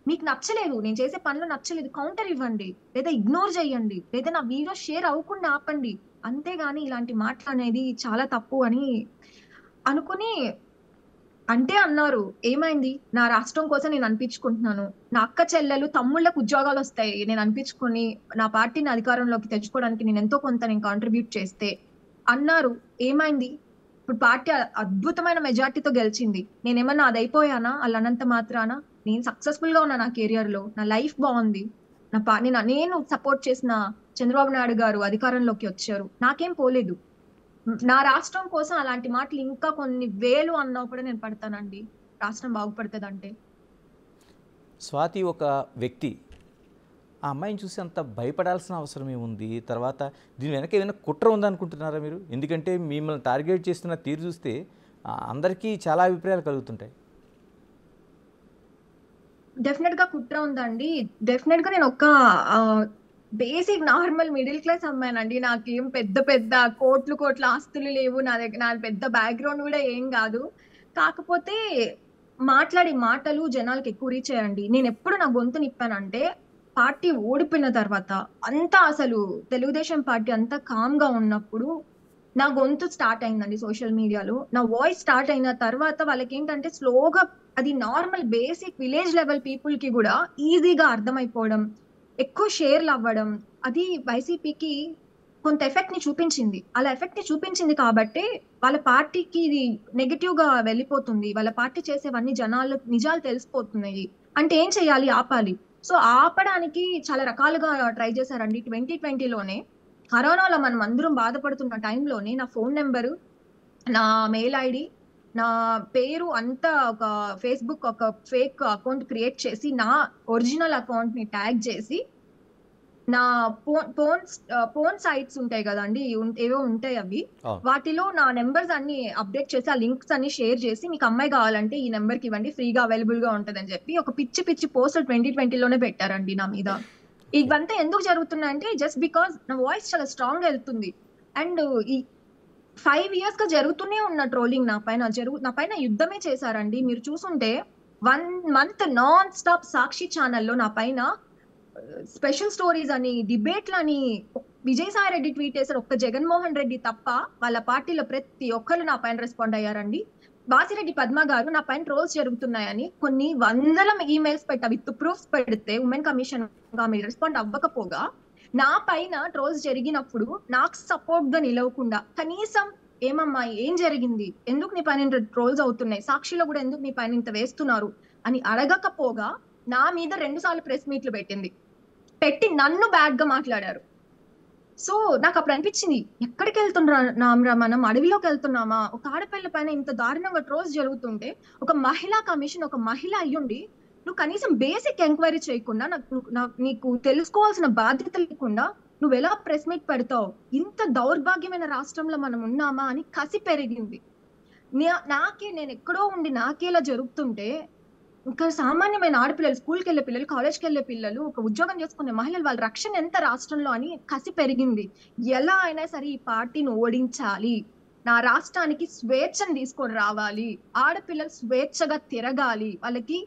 మీకు నచ్చలేదు, నేను చేసే పనులు నచ్చలేదు, కౌంటర్ ఇవ్వండి, లేదా ఇగ్నోర్ చేయండి, లేదా నా వీడియో షేర్ అవ్వకుండా ఆపండి. అంతేగాని ఇలాంటి మాటలు అనేది చాలా తప్పు అని అనుకుని అంటే అన్నారు. ఏమైంది, నా రాష్ట్రం కోసం నేను అనిపించుకుంటున్నాను, నా అక్క చెల్లెలు తమ్ముళ్ళకు ఉద్యోగాలు వస్తాయి నేను అనిపించుకొని నా పార్టీని అధికారంలోకి తెచ్చుకోవడానికి నేను ఎంతో కొంత నేను కాంట్రిబ్యూట్ చేస్తే అన్నారు. ఏమైంది, ఇప్పుడు పార్టీ అద్భుతమైన మెజార్టీతో గెలిచింది. నేనేమన్నా అది అయిపోయానా అలా అనంత మాత్రాన? నేను సక్సెస్ఫుల్ గా ఉన్నా నా కెరియర్ లో, నా లైఫ్ బాగుంది, నేను సపోర్ట్ చేసిన చంద్రబాబు నాయుడు గారు అధికారంలోకి వచ్చారు, నాకేం పోలేదు. నా రాష్ట్రం కోసం అలాంటి మాటలు ఇంకా కొన్ని వేలు అన్నా కూడా నేను పడతానండి, రాష్ట్రం బాగుపడుతుందంటే. స్వాతి, ఒక వ్యక్తి ఆ అమ్మాయిని చూసి అంత భయపడాల్సిన అవసరం ఏముంది? తర్వాత దీని వెనక ఏదైనా కుట్ర ఉందనుకుంటున్నారా మీరు? ఎందుకంటే మిమ్మల్ని టార్గెట్ చేస్తున్న తీరు చూస్తే అందరికీ చాలా అభిప్రాయాలు కలుగుతుంటాయి. డెఫినెట్ గా కుట్ర ఉందండి. డెఫినెట్ గా నేను ఒక బేసిక్ నార్మల్ మిడిల్ క్లాస్ అమ్మాయినండి. నాకేం పెద్ద పెద్ద కోట్ల ఆస్తులు లేవు, నా పెద్ద బ్యాక్గ్రౌండ్ కూడా ఏం కాదు. కాకపోతే మాట్లాడే మాటలు జనాలకు ఎక్కువ రీచ్ అయ్యండి. నేను ఎప్పుడు నా గొంతు నిప్పానంటే, పార్టీ ఓడిపోయిన తర్వాత అంతా అసలు తెలుగుదేశం పార్టీ అంతా కామ్ గా ఉన్నప్పుడు నా గొంతు స్టార్ట్ అయిందండి సోషల్ మీడియాలో. నా వాయిస్ స్టార్ట్ అయిన తర్వాత వాళ్ళకి ఏంటంటే స్లోగా అది normal basic village level people కి కూడా ఈజీగా అర్థమైపోవడం, ఎక్కువ షేర్లు అవ్వడం, అది వైసీపీకి కొంత ఎఫెక్ట్ ని చూపించింది. అలా ఎఫెక్ట్ ని చూపించింది కాబట్టి వాళ్ళ పార్టీకి ఇది నెగటివ్ గా వెళ్ళిపోతుంది, వాళ్ళ పార్టీ చేసేవన్నీ నిజాలు తెలిసిపోతున్నాయి అంటే ఏం చేయాలి, ఆపాలి. సో ఆపడానికి చాలా రకాలుగా ట్రై చేశారండి. 2020లోనే కరోనాలో మనం అందరం బాధపడుతున్న టైంలోనే నా ఫోన్ నెంబరు, నా మెయిల్ ఐడి, నా పేరు అంతా ఒక ఫేస్బుక్ ఒక ఫేక్ అకౌంట్ క్రియేట్ చేసి నా ఒరిజినల్ అకౌంట్ ని ట్యాగ్ చేసి నా ఫోన్ సైట్స్ ఉంటాయి కదండి, ఏవో ఉంటాయి అవి, వాటిలో నా నెంబర్స్ అన్ని అప్డేట్ చేసి ఆ లింక్స్ అన్ని షేర్ చేసి, మీకు అమ్మాయి కావాలంటే ఈ నెంబర్ కి ఇవ్వండి, ఫ్రీగా అవైలబుల్ గా ఉంటదని చెప్పి ఒక పిచ్చి పిచ్చి పోస్టులు 2020లోనే పెట్టారండి నా మీద. ఇవంతా ఎందుకు జరుగుతున్నాయంటే జస్ట్ బికాస్ నా వాయిస్ చాలా స్ట్రాంగ్ గా వెళ్తుంది. అండ్ ఈ 5 years గా జరుగుతూనే ఉన్న ట్రోలింగ్ నా పైన యుద్ధమే చేశారండి. మీరు చూసుంటే 1 month నాన్ స్టాప్ సాక్షి ఛానల్లో నా పైన స్పెషల్ స్టోరీస్ అని, డిబేట్లని, విజయసాయి రెడ్డి ట్వీట్ చేశారు, ఒక్క జగన్మోహన్ రెడ్డి తప్ప వాళ్ళ పార్టీలో ప్రతి ఒక్కరు నా పైన రెస్పాండ్ అయ్యారండి. వాసిరెడ్డి పద్మ గారు నా పైన ట్రోల్స్ జరుగుతున్నాయని కొన్ని వందల ఈమెయిల్స్ పెట్టా విత్ ప్రూఫ్స్ పెడితే ఉమెన్ కమిషన్ మీరు రెస్పాండ్ అవ్వకపోగా, నా పైన ట్రోల్స్ జరిగినప్పుడు నాకు సపోర్ట్ గా నిలవకుండా కనీసం ఏమమ్మా ఏం జరిగింది, ఎందుకు నీ పైన ట్రోల్స్ అవుతున్నాయి, సాక్షిలో కూడా ఎందుకు నీ పైన ఇంత వేస్తున్నారు, అని అడగకపోగా నా మీద 2 సార్లు ప్రెస్ మీట్లు పెట్టి నన్ను బ్యాడ్ గా మాట్లాడారు. సో నాకు అప్పుడు అనిపించింది, ఎక్కడికి వెళ్తున్నారా మనం, అడవిలోకి వెళ్తున్నామా? ఒక ఆడపిల్ల పైన ఇంత దారుణంగా ట్రోల్స్ జరుగుతుంటే ఒక మహిళా కమిషన్, ఒక మహిళ అయ్యుండి నువ్వు కనీసం బేసిక్ ఎంక్వైరీ చేయకుండా, నీకు తెలుసుకోవాల్సిన బాధ్యత లేకుండా నువ్వు ఎలా ప్రెస్ మీట్ పెడతావు? ఇంత దౌర్భాగ్యమైన రాష్ట్రంలో మనం ఉన్నామా అని కసి పెరిగింది. నేను ఎక్కడో ఉండి నాకే ఇలా జరుగుతుంటే ఇంకా సామాన్యమైన ఆడపిల్లలు, స్కూల్కి వెళ్ళే పిల్లలు, కాలేజ్కి వెళ్ళే పిల్లలు, ఒక ఉద్యోగం చేసుకునే మహిళలు, వాళ్ళ రక్షణ ఎంత రాష్ట్రంలో అని కసి పెరిగింది. ఎలా అయినా సరే ఈ పార్టీని ఓడించాలి, నా రాష్ట్రానికి స్వేచ్ఛను తీసుకొని రావాలి, ఆడపిల్లలు స్వేచ్ఛగా తిరగాలి, వాళ్ళకి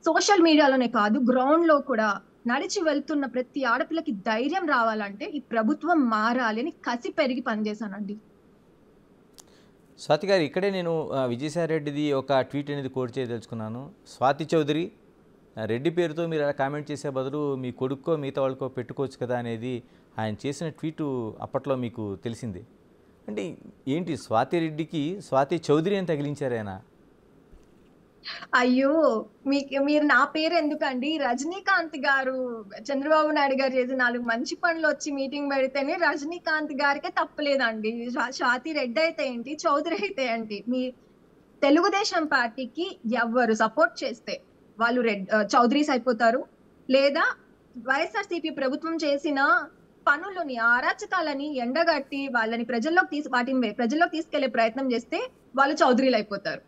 సోషల్ మీడియాలోనే కాదు గ్రౌండ్ లో కూడా నడిచి వెళ్తున్న ప్రతి ఆడపిల్లకి ధైర్యం రావాలంటే ఈ ప్రభుత్వం మారాలి అని కసి పెరిగి పనిచేశానండి. స్వాతి గారు, ఇక్కడే నేను విజయసాయి రెడ్డిది ఒక ట్వీట్ అనేది కోట్ చేయదలుచుకున్నాను. స్వాతి చౌదరి, రెడ్డి పేరుతో మీరు అలా కామెంట్ చేసే బదులు మీ కొడుక్కో మిగతా వాళ్ళకో పెట్టుకోవచ్చు కదా అనేది ఆయన చేసిన ట్వీటు అప్పట్లో మీకు తెలిసిందే. అంటే ఏంటి, స్వాతి రెడ్డికి స్వాతి చౌదరి అని తగిలించారు ఆయన? అయ్యో, మీరు నా పేరు ఎందుకండి? రజనీకాంత్ గారు, చంద్రబాబు నాయుడు గారు చేసి 4 మంచి పనులు వచ్చి మీటింగ్ పెడితేనే రజనీకాంత్ గారికే తప్పలేదండి. స్వాతి రెడ్డి అయితే ఏంటి, చౌదరి అయితే ఏంటి? మీ తెలుగుదేశం పార్టీకి ఎవరు సపోర్ట్ చేస్తే వాళ్ళు చౌదరీస్ అయిపోతారు, లేదా వైఎస్ఆర్సీపీ ప్రభుత్వం చేసిన పనులని, అరాచకాలని ఎండగట్టి వాటిని ప్రజల్లోకి తీసుకెళ్లే ప్రయత్నం చేస్తే వాళ్ళు చౌదరీలు అయిపోతారు.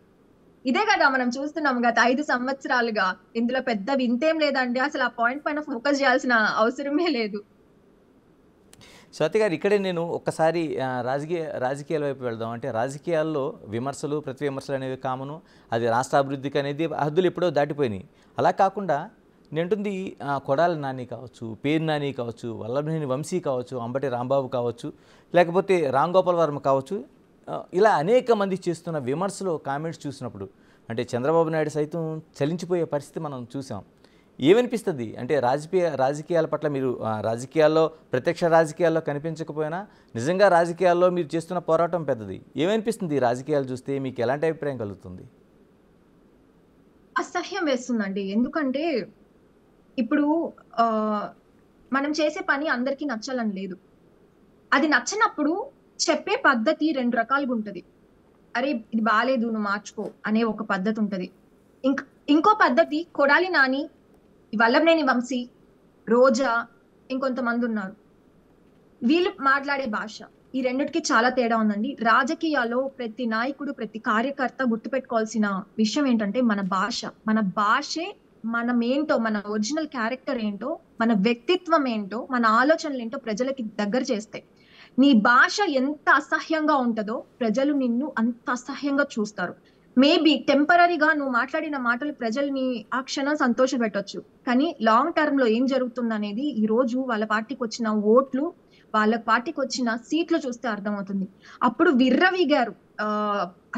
ఇదే కదా మనం చూస్తున్నాం గత 5 సంవత్సరాలుగా. ఇందులో పెద్ద వింతేం లేదండి. అసలు ఆ పాయింట్ పైన ఫోకస్ చేయాల్సిన అవసరమే లేదు. స్వాతి గారు, ఇక్కడే నేను ఒక్కసారి రాజకీయాల వైపు వెళ్దాం. అంటే రాజకీయాల్లో విమర్శలు, ప్రతి విమర్శలు అనేవి కామను. అది రాష్ట్ర అభివృద్ధికి అనేది హద్దులు ఎప్పుడో దాటిపోయినాయి. అలా కాకుండా నేంటుంది కొడాలి నాని కావచ్చు, పేరు నాని కావచ్చు, వల్లభనేని వంశీ కావచ్చు, అంబటి రాంబాబు కావచ్చు, లేకపోతే రామ్ గోపాల్ వర్మ కావచ్చు, ఇలా అనేక మంది చేస్తున్న విమర్శలు, కామెంట్స్ చూసినప్పుడు అంటే చంద్రబాబు నాయుడు సైతం చలించిపోయే పరిస్థితి మనం చూసాం. ఏమనిపిస్తుంది అంటే రాజకీయాల పట్ల మీరు రాజకీయాల్లో, ప్రత్యక్ష రాజకీయాల్లో కనిపించకపోయినా నిజంగా రాజకీయాల్లో మీరు చేస్తున్న పోరాటం పెద్దది. ఏమనిపిస్తుంది రాజకీయాలు చూస్తే? మీకు ఎలాంటి అభిప్రాయం కలుగుతుంది? అసహ్యం వేస్తుందండి. ఎందుకంటే ఇప్పుడు మనం చేసే పని అందరికీ నచ్చాలని లేదు. అది నచ్చినప్పుడు చెప్పే పద్ధతి 2 రకాలుగా ఉంటది. అరే ఇది బాలేదు, నువ్వు మార్చుకో అనే ఒక పద్ధతి ఉంటది. ఇంకో పద్ధతి కొడాలి నాని, వల్లభనేని వంశీ, రోజా, ఇంకొంతమంది ఉన్నారు. వీళ్ళు మాట్లాడే భాష, ఈ రెండిటికి చాలా తేడా ఉందండి. రాజకీయాల్లో ప్రతి నాయకుడు, ప్రతి కార్యకర్త గుర్తుపెట్టుకోవాల్సిన విషయం ఏంటంటే మన భాషే మనమేంటో, మన ఒరిజినల్ క్యారెక్టర్ ఏంటో, మన వ్యక్తిత్వం ఏంటో, మన ఆలోచనలు ఏంటో ప్రజలకి దగ్గర చేస్తాయి. నీ భాష ఎంత అసహ్యంగా ఉంటుందో ప్రజలు నిన్ను అంత అసహ్యంగా చూస్తారు. మేబీ టెంపరీగా నువ్వు మాట్లాడిన మాటలు ప్రజల్ని ఆ క్షణం సంతోష పెట్టొచ్చు, కానీ లాంగ్ టర్మ్ లో ఏం జరుగుతుంది అనేది ఈ రోజు వాళ్ళ పార్టీకి వచ్చిన ఓట్లు, వాళ్ళ పార్టీకి వచ్చిన సీట్లు చూస్తే అర్థమవుతుంది. అప్పుడు విర్రవీగారు.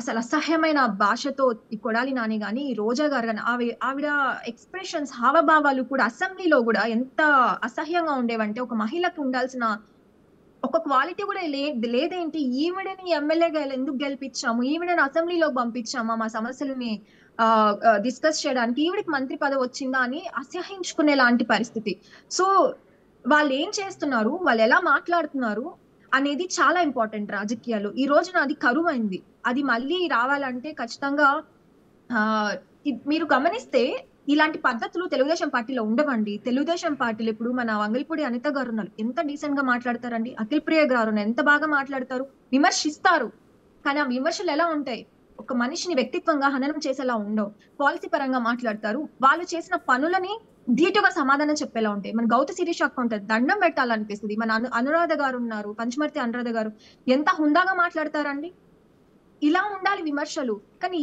అసలు అసహ్యమైన భాషతో ఈ కొడాలి నాని గాని, ఈ రోజా గారు గాని, ఆవిడ ఎక్స్ప్రెషన్స్, హావభావాలు కూడా అసెంబ్లీలో కూడా ఎంత అసహ్యంగా ఉండేవంటే, ఒక మహిళకు ఉండాల్సిన ఒక క్వాలిటీ కూడా లేదేంటి? ఈవిడని ఎమ్మెల్యేగా ఎందుకు గెలిపించాము, ఈవిడని అసెంబ్లీలోకి పంపించామా మా సమస్యలని డిస్కస్ చేయడానికి, ఈవిడికి మంత్రి పదవి వచ్చిందా అని అసహ్యించుకునే లాంటి పరిస్థితి. సో వాళ్ళు ఏం చేస్తున్నారు, వాళ్ళు ఎలా మాట్లాడుతున్నారు అనేది చాలా ఇంపార్టెంట్ రాజకీయాలు. ఈ రోజున అది కరువైంది. అది మళ్ళీ రావాలంటే ఖచ్చితంగా మీరు గమనిస్తే ఇలాంటి పద్ధతులు తెలుగుదేశం పార్టీలో ఉండవండి. తెలుగుదేశం పార్టీలు ఇప్పుడు మన వంగల్పూడి అనిత గారు ఉన్నారు, ఎంత డీసెంట్ గా మాట్లాడతారండి. అఖిల్ ప్రియ గారు ఎంత బాగా మాట్లాడతారు, విమర్శిస్తారు. కానీ ఆ విమర్శలు ఎలా ఉంటాయి, ఒక మనిషిని వ్యక్తిత్వంగా హననం చేసేలా ఉండవు. పాలసీ పరంగా మాట్లాడతారు. వాళ్ళు చేసిన పనులని ధీటుగా సమాధానం చెప్పేలా ఉంటాయి. మన గౌత శిరీష అక్క ఉంటుంది, దండం పెట్టాలనిపిస్తుంది. మన అనురాధ గారు ఉన్నారు, పంచమర్తి అనురాధ గారు, ఎంత హుందాగా మాట్లాడతారండి. ఇలా ఉండాలి విమర్శలు. కానీ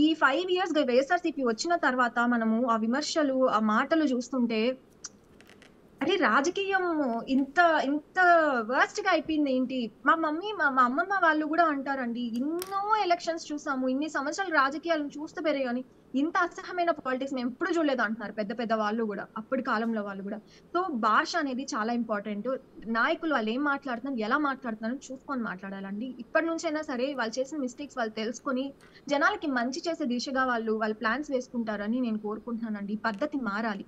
ఈ 5 years గా వైఎస్ఆర్సీపీ వచ్చిన తర్వాత మనము ఆ విమర్శలు, ఆ మాటలు చూస్తుంటే అరే రాజకీయం ఇంత ఇంత వర్స్ట్ గా అయిపోయింది ఏంటి? మా అమ్మమ్మ వాళ్ళు కూడా అంటారండి, ఎన్నో ఎలక్షన్స్ చూసాము, ఇన్ని సంవత్సరాలు రాజకీయాలను చూస్తూ పెరిగాని ఇంత అసహ్యమైన పాలిటిక్స్ మేము ఎప్పుడు చూడలేదు అంటున్నారు పెద్ద పెద్ద వాళ్ళు కూడా, అప్పటి కాలంలో వాళ్ళు కూడా. సో భాష అనేది చాలా ఇంపార్టెంట్. నాయకులు వాళ్ళు ఏం మాట్లాడుతున్నారు, ఎలా మాట్లాడుతున్నారు చూసుకొని మాట్లాడాలండి. ఇప్పటి నుంచైనా సరే వాళ్ళు చేసిన మిస్టేక్స్ వాళ్ళు తెలుసుకొని జనాలకి మంచి చేసే దిశగా వాళ్ళ ప్లాన్స్ వేసుకుంటారని నేను కోరుకుంటున్నానండి. ఈ పద్ధతి మారాలి.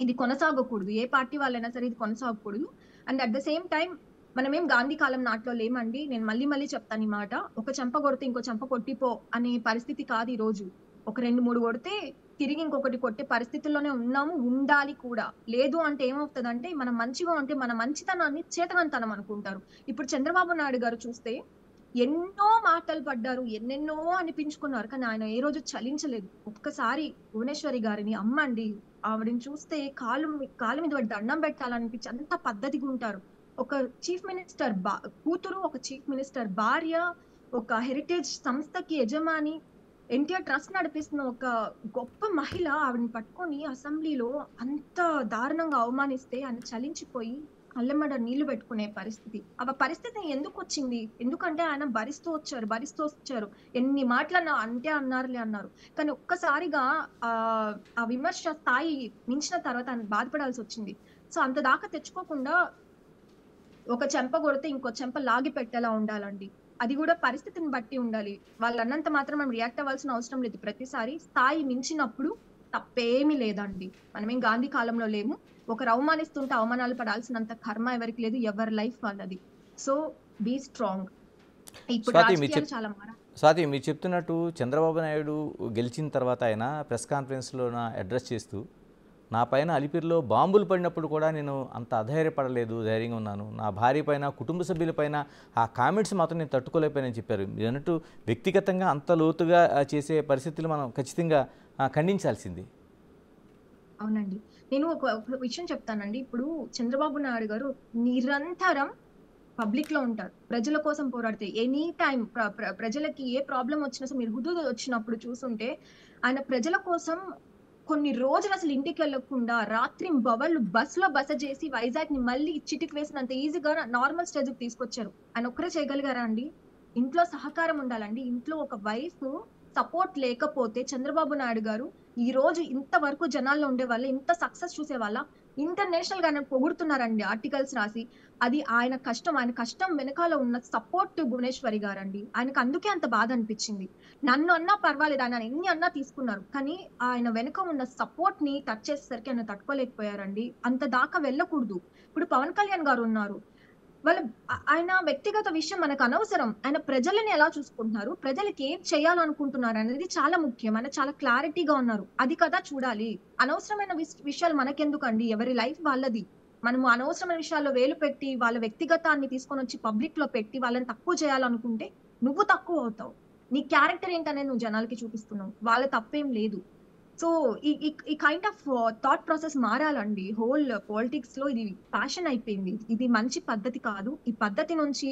ఇది కొనసాగకూడదు. ఏ పార్టీ వాళ్ళైనా సరే ఇది కొనసాగకూడదు. And at the same time మనమేం గాంధీ కాలం నాట్లో లేమండి. నేను మళ్ళీ చెప్తాను ఈ మాట. ఒక చెంప కొడితే ఇంకో చెంప కొట్టిపో అనే పరిస్థితి కాదు ఈ రోజు. ఒక 2, 3 కొడితే తిరిగి ఇంకొకటి కొట్టే పరిస్థితుల్లోనే ఉన్నాము. ఉండాలి కూడా. లేదు అంటే ఏమవుతదంటే మనం మంచిగా ఉంటే మన మంచితనాన్ని చేతకంతనం అనుకుంటారు. ఇప్పుడు చంద్రబాబు నాయుడు గారు చూస్తే ఎన్నో మాటలు పడ్డారు. ఎన్నెన్నో అనిపించుకున్నారు. కానీ ఆయన ఏ రోజు చలించలేదు. ఒక్కసారి భువనేశ్వరి గారిని అమ్మ అండి. ఆవిడని చూస్తే కాలు మీద పడి దండం పెట్టాలనిపించి అంత పద్ధతిగా ఉంటారు. ఒక చీఫ్ మినిస్టర్ కూతురు, ఒక చీఫ్ మినిస్టర్ భార్య, ఒక హెరిటేజ్ సంస్థకి యజమాని, ఎన్టీఆర్ ట్రస్ట్ నడిపిస్తున్న ఒక గొప్ప మహిళ ఆవిడని పట్టుకొని అసెంబ్లీలో అంత దారుణంగా అవమానిస్తే ఆయన చలించిపోయి కళ్ళెమ్మడ నీళ్లు పెట్టుకునే పరిస్థితి. ఆ పరిస్థితి ఎందుకు వచ్చింది? ఎందుకంటే ఆయన భరిస్తూ వచ్చారు. ఎన్ని మాటలు అన్నారులే అన్నారు. కానీ ఒక్కసారిగా ఆ విమర్శ స్థాయి మించిన తర్వాత ఆయన బాధపడాల్సి వచ్చింది. సో అంత దాకా తెచ్చుకోకుండా ఒక చెంప కొడితే ఇంకో చెంప లాగి పెట్టేలా ఉండాలండి. అది కూడా పరిస్థితిని బట్టి ఉండాలి. వాళ్ళు అన్నంత మాత్రం మనం రియాక్ట్ అవ్వాల్సిన అవసరం లేదు. ప్రతిసారి స్థాయి మించినప్పుడు తప్పేమీ లేదండి. మనమేం గాంధీ కాలంలో లేము. ఒకరు అవమానిస్తుంటే అవమానాలు పడాల్సినంత కర్మ ఎవరికి లేదు. ఎవరి లైఫ్ వాళ్ళది. So be strong. ఇప్పుడు రాజకీయాలు చాలా స్వాతి, మీరు చెప్తున్నట్టు చంద్రబాబు నాయుడు గెలిచిన తర్వాత ఆయన ప్రెస్ కాన్ఫరెన్స్లో అడ్రస్ చేస్తూ నా పైన అలిపిరిలో బాంబులు పడినప్పుడు కూడా నేను అంత అధైర్యపడలేదు, ధైర్యంగా ఉన్నాను. నా భార్య పైన, కుటుంబ సభ్యులపైన ఆ కామెంట్స్ మాత్రం నేను తట్టుకోలేకపోయానని చెప్పారు. మీరు అన్నట్టు వ్యక్తిగతంగా అంత లోతుగా చేసే పరిస్థితులు మనం ఖచ్చితంగా ఖండించాల్సింది. అవునండి. నేను ఒక విషయం చెప్తానండి. ఇప్పుడు చంద్రబాబు నాయుడు గారు నిరంతరం పబ్లిక్ లో ఉంటారు. ప్రజల కోసం పోరాడితే ఎనీ టైం ప్రజలకి ఏ ప్రాబ్లం వచ్చినా సరే, మీరు హుదూద్ వచ్చినప్పుడు చూసుంటే ఆయన ప్రజల కోసం కొన్ని రోజులు అసలు ఇంటికి వెళ్లకుండా రాత్రి బవళ్ళు బస చేసి వైజాగ్ ని మళ్ళీ చిటికి వేసినంత ఈజీగా నార్మల్ స్టేజ్ కి తీసుకొచ్చారు. ఆయన ఒక్కరే చేయగలిగారా అండి? ఇంట్లో సహకారం ఉండాలండి. ఇంట్లో ఒక వైఫ్ సపోర్ట్ లేకపోతే చంద్రబాబు నాయుడు గారు ఈ రోజు ఇంతవరకు జనాల్లో ఉండే వాళ్ళ, ఇంత సక్సెస్ చూసే వాళ్ళ, ఇంటర్నేషనల్ గా పొగుడుతున్నారండి ఆర్టికల్స్ రాసి. అది ఆయన కష్టం వెనకాల ఉన్న సపోర్ట్ భువనేశ్వరి గారండి. ఆయనకు అందుకే అంత బాధ అనిపించింది. నన్ను అన్నా పర్వాలేదు, ఆయన ఎన్ని అన్నా తీసుకున్నారు. కానీ ఆయన వెనుక ఉన్న సపోర్ట్ ని టచ్ చేసేసరికి ఆయన తట్టుకోలేకపోయారండి. అంత దాకా వెళ్ళకూడదు. ఇప్పుడు పవన్ కళ్యాణ్ గారు ఉన్నారు. ఆయన వ్యక్తిగత విషయం మనకు అనవసరం. ఆయన ప్రజలని ఎలా చూసుకుంటున్నారు, ప్రజలకి ఏం చేయాలనుకుంటున్నారు అనేది చాలా ముఖ్యం. ఆయన చాలా క్లారిటీగా ఉన్నారు. అది కదా చూడాలి. అనవసరమైన విషయాలు మనకెందుకండి? ఎవరి లైఫ్ వాళ్ళది. మనము అనవసరమైన విషయాల్లో వేలు పెట్టి వాళ్ళ వ్యక్తిగతాన్ని తీసుకొని వచ్చి పబ్లిక్ లో పెట్టి వాళ్ళని తక్కువ చేయాలనుకుంటే నువ్వు తక్కువ అవుతావు. నీ క్యారెక్టర్ ఏంటనేది నువ్వు జనాలకి చూపిస్తున్నావు. వాళ్ళ తప్పేం లేదు. సో ఈ కైండ్ ఆఫ్ థాట్ ప్రాసెస్ మారాలండి. హోల్ పాలిటిక్స్ లో ఇది ప్యాషన్ అయిపోయింది. ఇది మంచి పద్ధతి కాదు. ఈ పద్ధతి నుంచి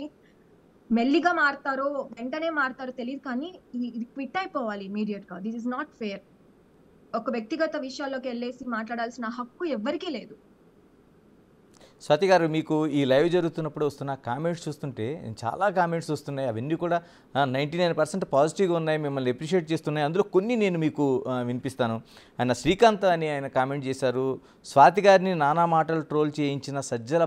మెల్లిగా మారుతారో వెంటనే మారుతారో తెలియదు, కానీ ఇది క్విట్ అయిపోవాలి ఇమీడియట్ గా. This is not fair. ఒక వ్యక్తిగత విషయాల్లోకి వెళ్ళేసి మాట్లాడాల్సిన హక్కు ఎవ్వరికీ లేదు. స్వాతి గారు, మీకు ఈ లైవ్ జరుగుతున్నప్పుడు వస్తున్న కామెంట్స్ చూస్తుంటే చాలా కామెంట్స్ వస్తున్నాయి. అవన్నీ కూడా 99% పాజిటివ్గా ఉన్నాయి, మిమ్మల్ని అప్రిషియేట్ చేస్తున్నాయి. అందులో కొన్ని నేను మీకు వినిపిస్తాను. ఆయన శ్రీకాంత్ అని ఆయన కామెంట్ చేశారు. స్వాతి గారిని నానా మాటలు ట్రోల్ చేయించిన సజ్జల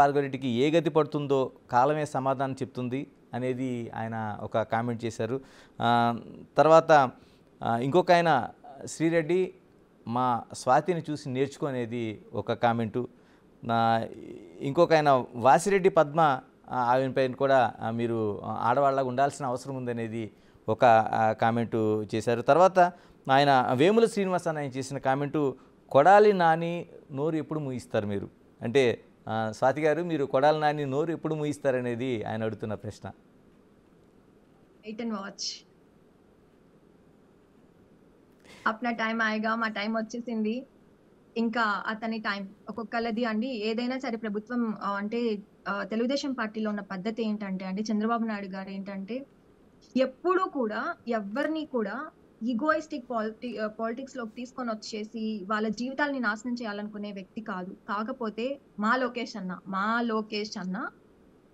భార్గవరెడ్డికి ఏ గతి పడుతుందో కాలమే సమాధానం చెప్తుంది అనేది ఆయన ఒక కామెంట్ చేశారు. తర్వాత ఇంకొక ఆయన శ్రీరెడ్డి, మా స్వాతిని చూసి నేర్చుకో అనేది ఒక కామెంటు. ఇంకొక ఆయన వాసిరెడ్డి పద్మ, ఆమె పైన కూడా మీరు ఆడవాళ్ళగా ఉండాల్సిన అవసరం ఉందనేది ఒక కామెంటు చేశారు. తర్వాత ఆయన వేముల శ్రీనివాస్ అని ఆయన చేసిన కామెంటు, కొడాలి నాని నోరు ఎప్పుడు ముగిస్తారు మీరు అంటే, స్వాతి గారు మీరు కొడాలి నాని నోరు ఎప్పుడు ముగిస్తారనేది ఆయన అడుగుతున్న ప్రశ్న. Wait and watch. అప్నా టైం ఆయేగా, మా టైం వచ్చేసింది. ఇంకా అతని టైం ఒక్కొక్కళ్ళది అండి. ఏదైనా సరే ప్రభుత్వం అంటే తెలుగుదేశం పార్టీలో ఉన్న పద్ధతి ఏంటంటే అండి, చంద్రబాబు నాయుడు గారు ఏంటంటే ఎప్పుడూ కూడా ఎవరిని కూడా ఈగోయిస్టిక్ పాలిటిక్స్ లోకి తీసుకొని వచ్చేసి వాళ్ళ జీవితాలని నాశనం చేయాలనుకునే వ్యక్తి కాదు. కాకపోతే మా లోకేష్ అన్న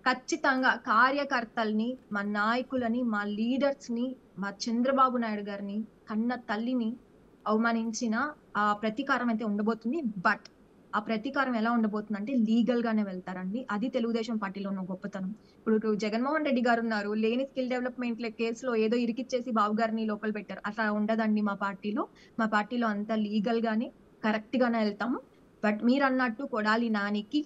ఖచ్చితంగా కార్యకర్తల్ని, మా నాయకులని, మా లీడర్స్‌ని, మా చంద్రబాబు నాయుడు గారిని, కన్న తల్లిని అవమానించిన ఆ ప్రతీకారం అయితే ఉండబోతుంది. బట్ ఆ ప్రతీకారం ఎలా ఉండబోతుందంటే లీగల్ గానే వెళ్తారండి. అది తెలుగుదేశం పార్టీలో ఉన్న గొప్పతనం. ఇప్పుడు జగన్మోహన్ రెడ్డి గారున్నారు. లేని స్కిల్ డెవలప్‌మెంట్‌ల కేసులో ఏదో ఇరికిచ్చేసి బాబు గారిని లోపల పెట్టారు. అట్లా ఉండదండి మా పార్టీలో. మా పార్టీలో అంతా లీగల్ గానే, కరెక్ట్ గానే ఎళ్తాము. బట్ మీరన్నట్టు కొడాలి నానికి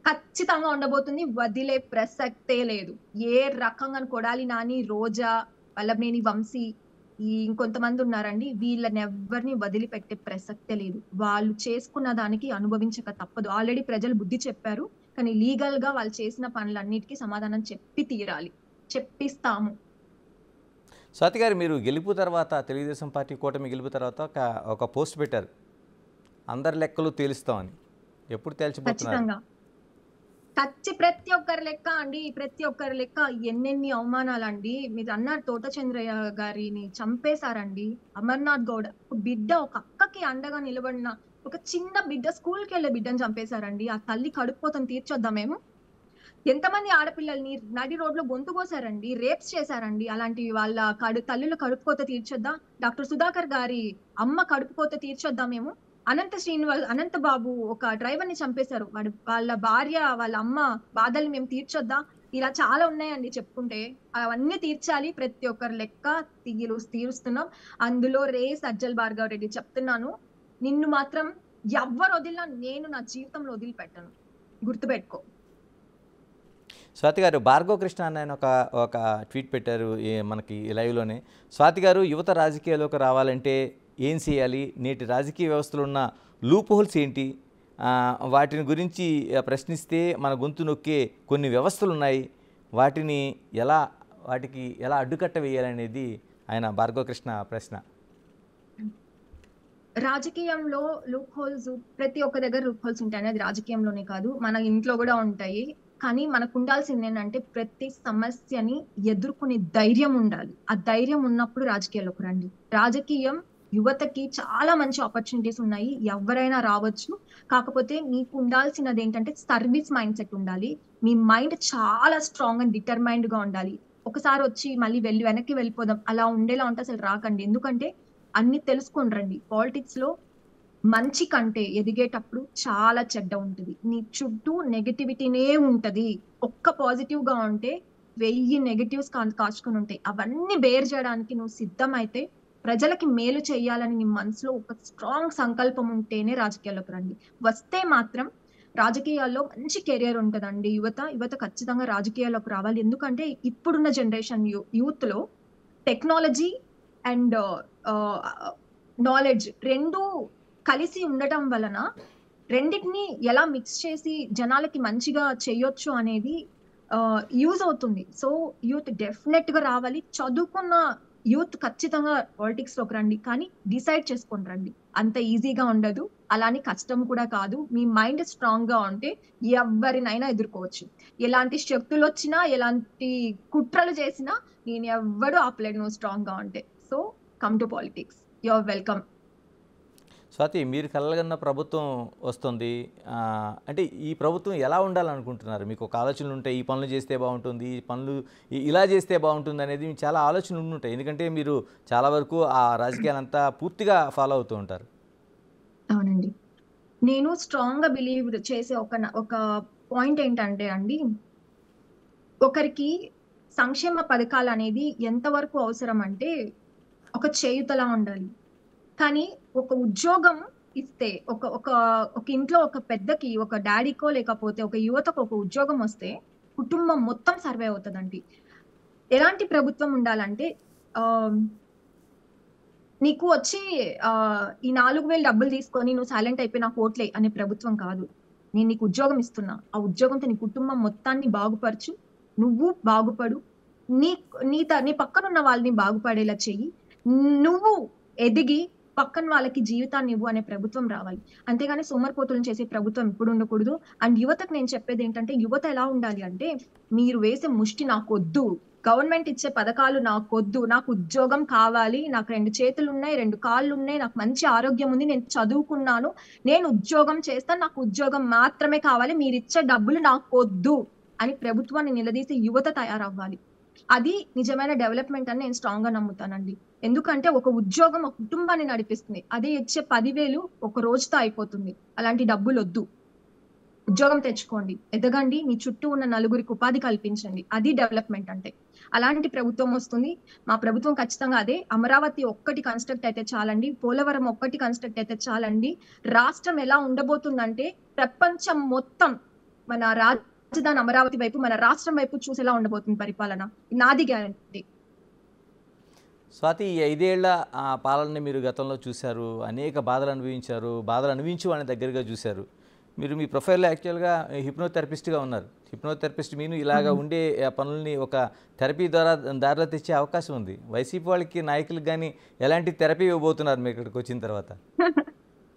ఖచ్చితంగా ఉండబోతుంది. వదిలే ప్రసక్తే లేదు. ఏ రకంగా కొడాలి నాని, రోజా, వల్లభనేని వంశీ ఇంకొంతమంది ఉన్నారండి. వీళ్ళనెవ్వరిని వదిలిపెట్టే ప్రసక్తే లేదు. వాళ్ళు చేసుకున్న దానికి అనుభవించక తప్పదు. ఆల్రెడీ ప్రజలు బుద్ధి చెప్పారు. కానీ లీగల్‌గా వాళ్ళు చేసిన పనులన్నిటికి సమాధానం చెప్పి తీరాలి. చెప్పిస్తాము. స్వాతి గారు, మీరు గెలుపు తర్వాత తెలుగుదేశం పార్టీ కూటమి గెలుపు తర్వాత ఒక పోస్ట్ పెట్టారు, అందరి లెక్కలు తేలుస్తామని. ఎప్పుడు తేల్చబోతున్నారు? ఖచ్చితంగా. ప్రతి ఒక్కరి లెక్క అండి. ప్రతి ఒక్కరి లెక్క ఎన్నెన్ని అవమానాలండి. మీరు అన్నారు తోట చంద్రయ్య గారిని చంపేశారండి. అమర్నాథ్ గౌడ్ బిడ్డ, ఒక అక్కకి అండగా నిలబడిన ఒక చిన్న బిడ్డ, స్కూల్‌కెళ్ళే బిడ్డని చంపేశారండి. ఆ తల్లి కడుపుకోతను తీర్చొద్దా మేము? ఎంతమంది ఆడపిల్లల్ని నడి రోడ్లో గొంతు కోసారండి. రేప్స్ చేశారండి. అలాంటి వాళ్ళ తల్లుల కడుపుకోత తీర్చొద్దా? డాక్టర్ సుధాకర్ గారి అమ్మ కడుపుకోత తీర్చొద్దా మేము? అనంత బాబు ఒక డ్రైవర్‌ని చంపేశారు. వాళ్ళ భార్య, వాళ్ళ అమ్మ బాధల్ని మేము తీర్చొద్దా? ఇలా చాలా ఉన్నాయండి చెప్పుకుంటే. అవన్నీ తీర్చాలి. ప్రతి ఒక్కరి లెక్క తీరుస్తున్నాం. అందులో సజ్జల భార్గవరెడ్డి చెప్తున్నాను. నిన్ను మాత్రం ఎవ్వరు వదిలినా నేను నా జీవితంలో వదిలిపెట్టను. గుర్తుపెట్టుకో. స్వాతి గారు, భార్గవ కృష్ణ అన్న ఆయన ఒక ట్వీట్ పెట్టారు మనకి లైవ్లోనే. స్వాతి గారు, యువత రాజకీయాల్లోకి రావాలంటే ఏం చేయాలి? నేటి రాజకీయ వ్యవస్థలో ఉన్న లూప్ హోల్స్ ఏంటి? వాటిని గురించి ప్రశ్నిస్తే మన గొంతు నొక్కే కొన్ని వ్యవస్థలు ఉన్నాయి. వాటికి ఎలా అడ్డుకట్ట వేయాలనేది ఆయన భార్గవ కృష్ణ ప్రశ్న. రాజకీయంలో లూప్ హోల్స్, ప్రతి ఒక్క దగ్గర లూప్ హోల్స్ ఉంటాయి. అది రాజకీయంలోనే కాదు, మన ఇంట్లో కూడా ఉంటాయి. కానీ మనకు ఉండాల్సింది ఏంటంటే ప్రతి సమస్యని ఎదుర్కొనే ధైర్యం ఉండాలి. ఆ ధైర్యం ఉన్నప్పుడు రాజకీయాల్లోకి రండి. రాజకీయం యువతకి చాలా మంచి ఆపర్చునిటీస్ ఉన్నాయి. ఎవరైనా రావచ్చు. కాకపోతే మీకు ఉండాల్సినది ఏంటంటే సర్వీస్ మైండ్ సెట్ ఉండాలి. మీ మైండ్ చాలా స్ట్రాంగ్ అండ్ డిటర్మైన్డ్ గా ఉండాలి. ఒకసారి వచ్చి మళ్ళీ వెనక్కి వెళ్ళిపోదాం అలా ఉండేలా ఉంటే అసలు రాకండి. ఎందుకంటే అన్ని తెలుసుకొని రండి. పాలిటిక్స్ లో మంచి కంటే ఎదిగేటప్పుడు చాలా చెడ్డ ఉంటుంది. నీ చుట్టూ నెగటివిటీనే ఉంటది. ఒక్క పాజిటివ్ గా ఉంటే 1000 నెగటివ్స్ కాచుకొని ఉంటాయి. అవన్నీ బేర్ చేయడానికి నువ్వు సిద్ధమైతే, ప్రజలకి మేలు చేయాలని నీ మనసులో ఒక స్ట్రాంగ్ సంకల్పం ఉంటేనే రాజకీయాల్లోకి రండి. వస్తే మాత్రం రాజకీయాల్లో మంచి కెరియర్ ఉంటదండి. యువత ఖచ్చితంగా రాజకీయాల్లోకి రావాలి. ఎందుకంటే ఇప్పుడున్న జనరేషన్ యూత్ లో టెక్నాలజీ అండ్ నాలెడ్జ్ రెండు కలిసి ఉండటం వలన రెండింటిని ఎలా మిక్స్ చేసి జనాలకి మంచిగా చేయొచ్చు అనేది యూజ్ అవుతుంది. సో యూత్ డెఫినెట్ గా రావాలి. చదువుకున్న యూత్ ఖచ్చితంగా పాలిటిక్స్ లోకి రండి. కానీ డిసైడ్ చేసుకొని రండి. అంత ఈజీగా ఉండదు, అలాని కష్టం కూడా కాదు. మీ మైండ్ స్ట్రాంగ్ గా ఉంటే ఎవరినైనా ఎదుర్కోవచ్చు. ఎలాంటి శక్తులు వచ్చినా, ఎలాంటి కుట్రలు చేసినా నేను ఎవ్వడు ఆపలేడు నువ్వు స్ట్రాంగ్ గా ఉంటే. So come to politics. You are welcome. Swathi, మీరు కలగన్న ప్రభుత్వం వస్తుంది. అంటే ఈ ప్రభుత్వం ఎలా ఉండాలనుకుంటున్నారు? మీకు ఒక ఆలోచనలు ఉంటాయి, ఈ పనులు చేస్తే బాగుంటుంది, ఈ పనులు ఇలా చేస్తే బాగుంటుంది అనేది మీకు చాలా ఆలోచనలు ఉంటాయి. ఎందుకంటే మీరు చాలా వరకు ఆ రాజకీయాలంతా పూర్తిగా ఫాలో అవుతూ ఉంటారు. అవునండి. నేను స్ట్రాంగ్ గా బిలీవ్ చేసే ఒక పాయింట్ ఏంటంటే అండి, ఒకరికి సంక్షేమ పథకాలు అనేది ఎంతవరకు అవసరం అంటే ఒక చేయుతలా ఉండాలి. కానీ ఒక ఉద్యోగం ఇస్తే, ఒక ఒక ఒక ఇంట్లో ఒక పెద్దకి, ఒక డాడీకో లేకపోతే ఒక యువతకు ఒక ఉద్యోగం వస్తే కుటుంబం మొత్తం సర్వే అవుతుందండి. ఎలాంటి ప్రభుత్వం ఉండాలంటే నీకు వచ్చి ఈ 4000 డబ్బులు తీసుకొని నువ్వు సైలెంట్ అయిపోయి నాకు ఓట్లే అనే ప్రభుత్వం కాదు. నేను నీకు ఉద్యోగం ఇస్తున్నా, ఆ ఉద్యోగంతో నీ కుటుంబం మొత్తాన్ని బాగుపరచు, నువ్వు బాగుపడు, నీ నీ పక్కనున్న వాళ్ళని బాగుపడేలా చెయ్యి, నువ్వు ఎదిగి పక్కన వాళ్ళకి జీవితాన్ని ఇవ్వు అనే ప్రభుత్వం రావాలి. అంతేగాని సోమరిపోతులను చేసే ప్రభుత్వం ఎప్పుడు ఉండకూడదు. అండ్ యువతకు నేను చెప్పేది ఏంటంటే, యువత ఎలా ఉండాలి అంటే, మీరు వేసే ముష్టి నాకొద్దు, గవర్నమెంట్ ఇచ్చే పథకాలు నాకొద్దు, నాకు ఉద్యోగం కావాలి, నాకు 2 చేతులు ఉన్నాయి, 2 కాళ్ళు ఉన్నాయి, నాకు మంచి ఆరోగ్యం ఉంది, నేను చదువుకున్నాను, నేను ఉద్యోగం చేస్తాను, నాకు ఉద్యోగం మాత్రమే కావాలి, మీరు ఇచ్చే డబ్బులు నాకొద్దు అని ప్రభుత్వాన్ని నిలదీసే యువత తయారవ్వాలి. అది నిజమైన డెవలప్మెంట్ అని నేను స్ట్రాంగ్ గా నమ్ముతానండి. ఎందుకంటే ఒక ఉద్యోగం ఒక కుటుంబాన్ని నడిపిస్తుంది. అదే ఇచ్చే 10,000 ఒక రోజుతో అయిపోతుంది. అలాంటి డబ్బులు వద్దు. ఉద్యోగం తెచ్చుకోండి, ఎదగండి, మీ చుట్టూ ఉన్న నలుగురికి ఉపాధి కల్పించండి. అది డెవలప్మెంట్ అంటే. అలాంటి ప్రభుత్వం వస్తుంది. మా ప్రభుత్వం ఖచ్చితంగా అదే. అమరావతి ఒక్కటి కన్స్ట్రక్ట్ అయితే చాలండి, పోలవరం ఒక్కటి కన్స్ట్రక్ట్ అయితే చాలండి. రాష్ట్రం ఎలా ఉండబోతుందంటే ప్రపంచం మొత్తం మన రాజధాని అమరావతి వైపు, మన రాష్ట్రం వైపు చూసేలా ఉండబోతుంది పరిపాలన. నాది గ్యారంటీ. స్వాతి, ఈ 5 ఏళ్ల పాలనని మీరు గతంలో చూశారు, అనేక బాధలు అనుభవించారు, బాధలు అనుభవించి వాళ్ళని దగ్గరగా చూశారు. మీరు మీ ప్రొఫైల్లో యాక్చువల్గా హిప్నోథెరపిస్ట్గా ఉన్నారు. హిప్నోథెరపిస్ట్ మీను ఇలాగా ఉండే పనుల్ని ఒక థెరపీ ద్వారా దారిలో తెచ్చే అవకాశం ఉంది. వైసీపీ వాళ్ళకి నాయకులకు కానీ ఎలాంటి థెరపీ ఇవ్వబోతున్నారు మీరు ఇక్కడికి వచ్చిన తర్వాత?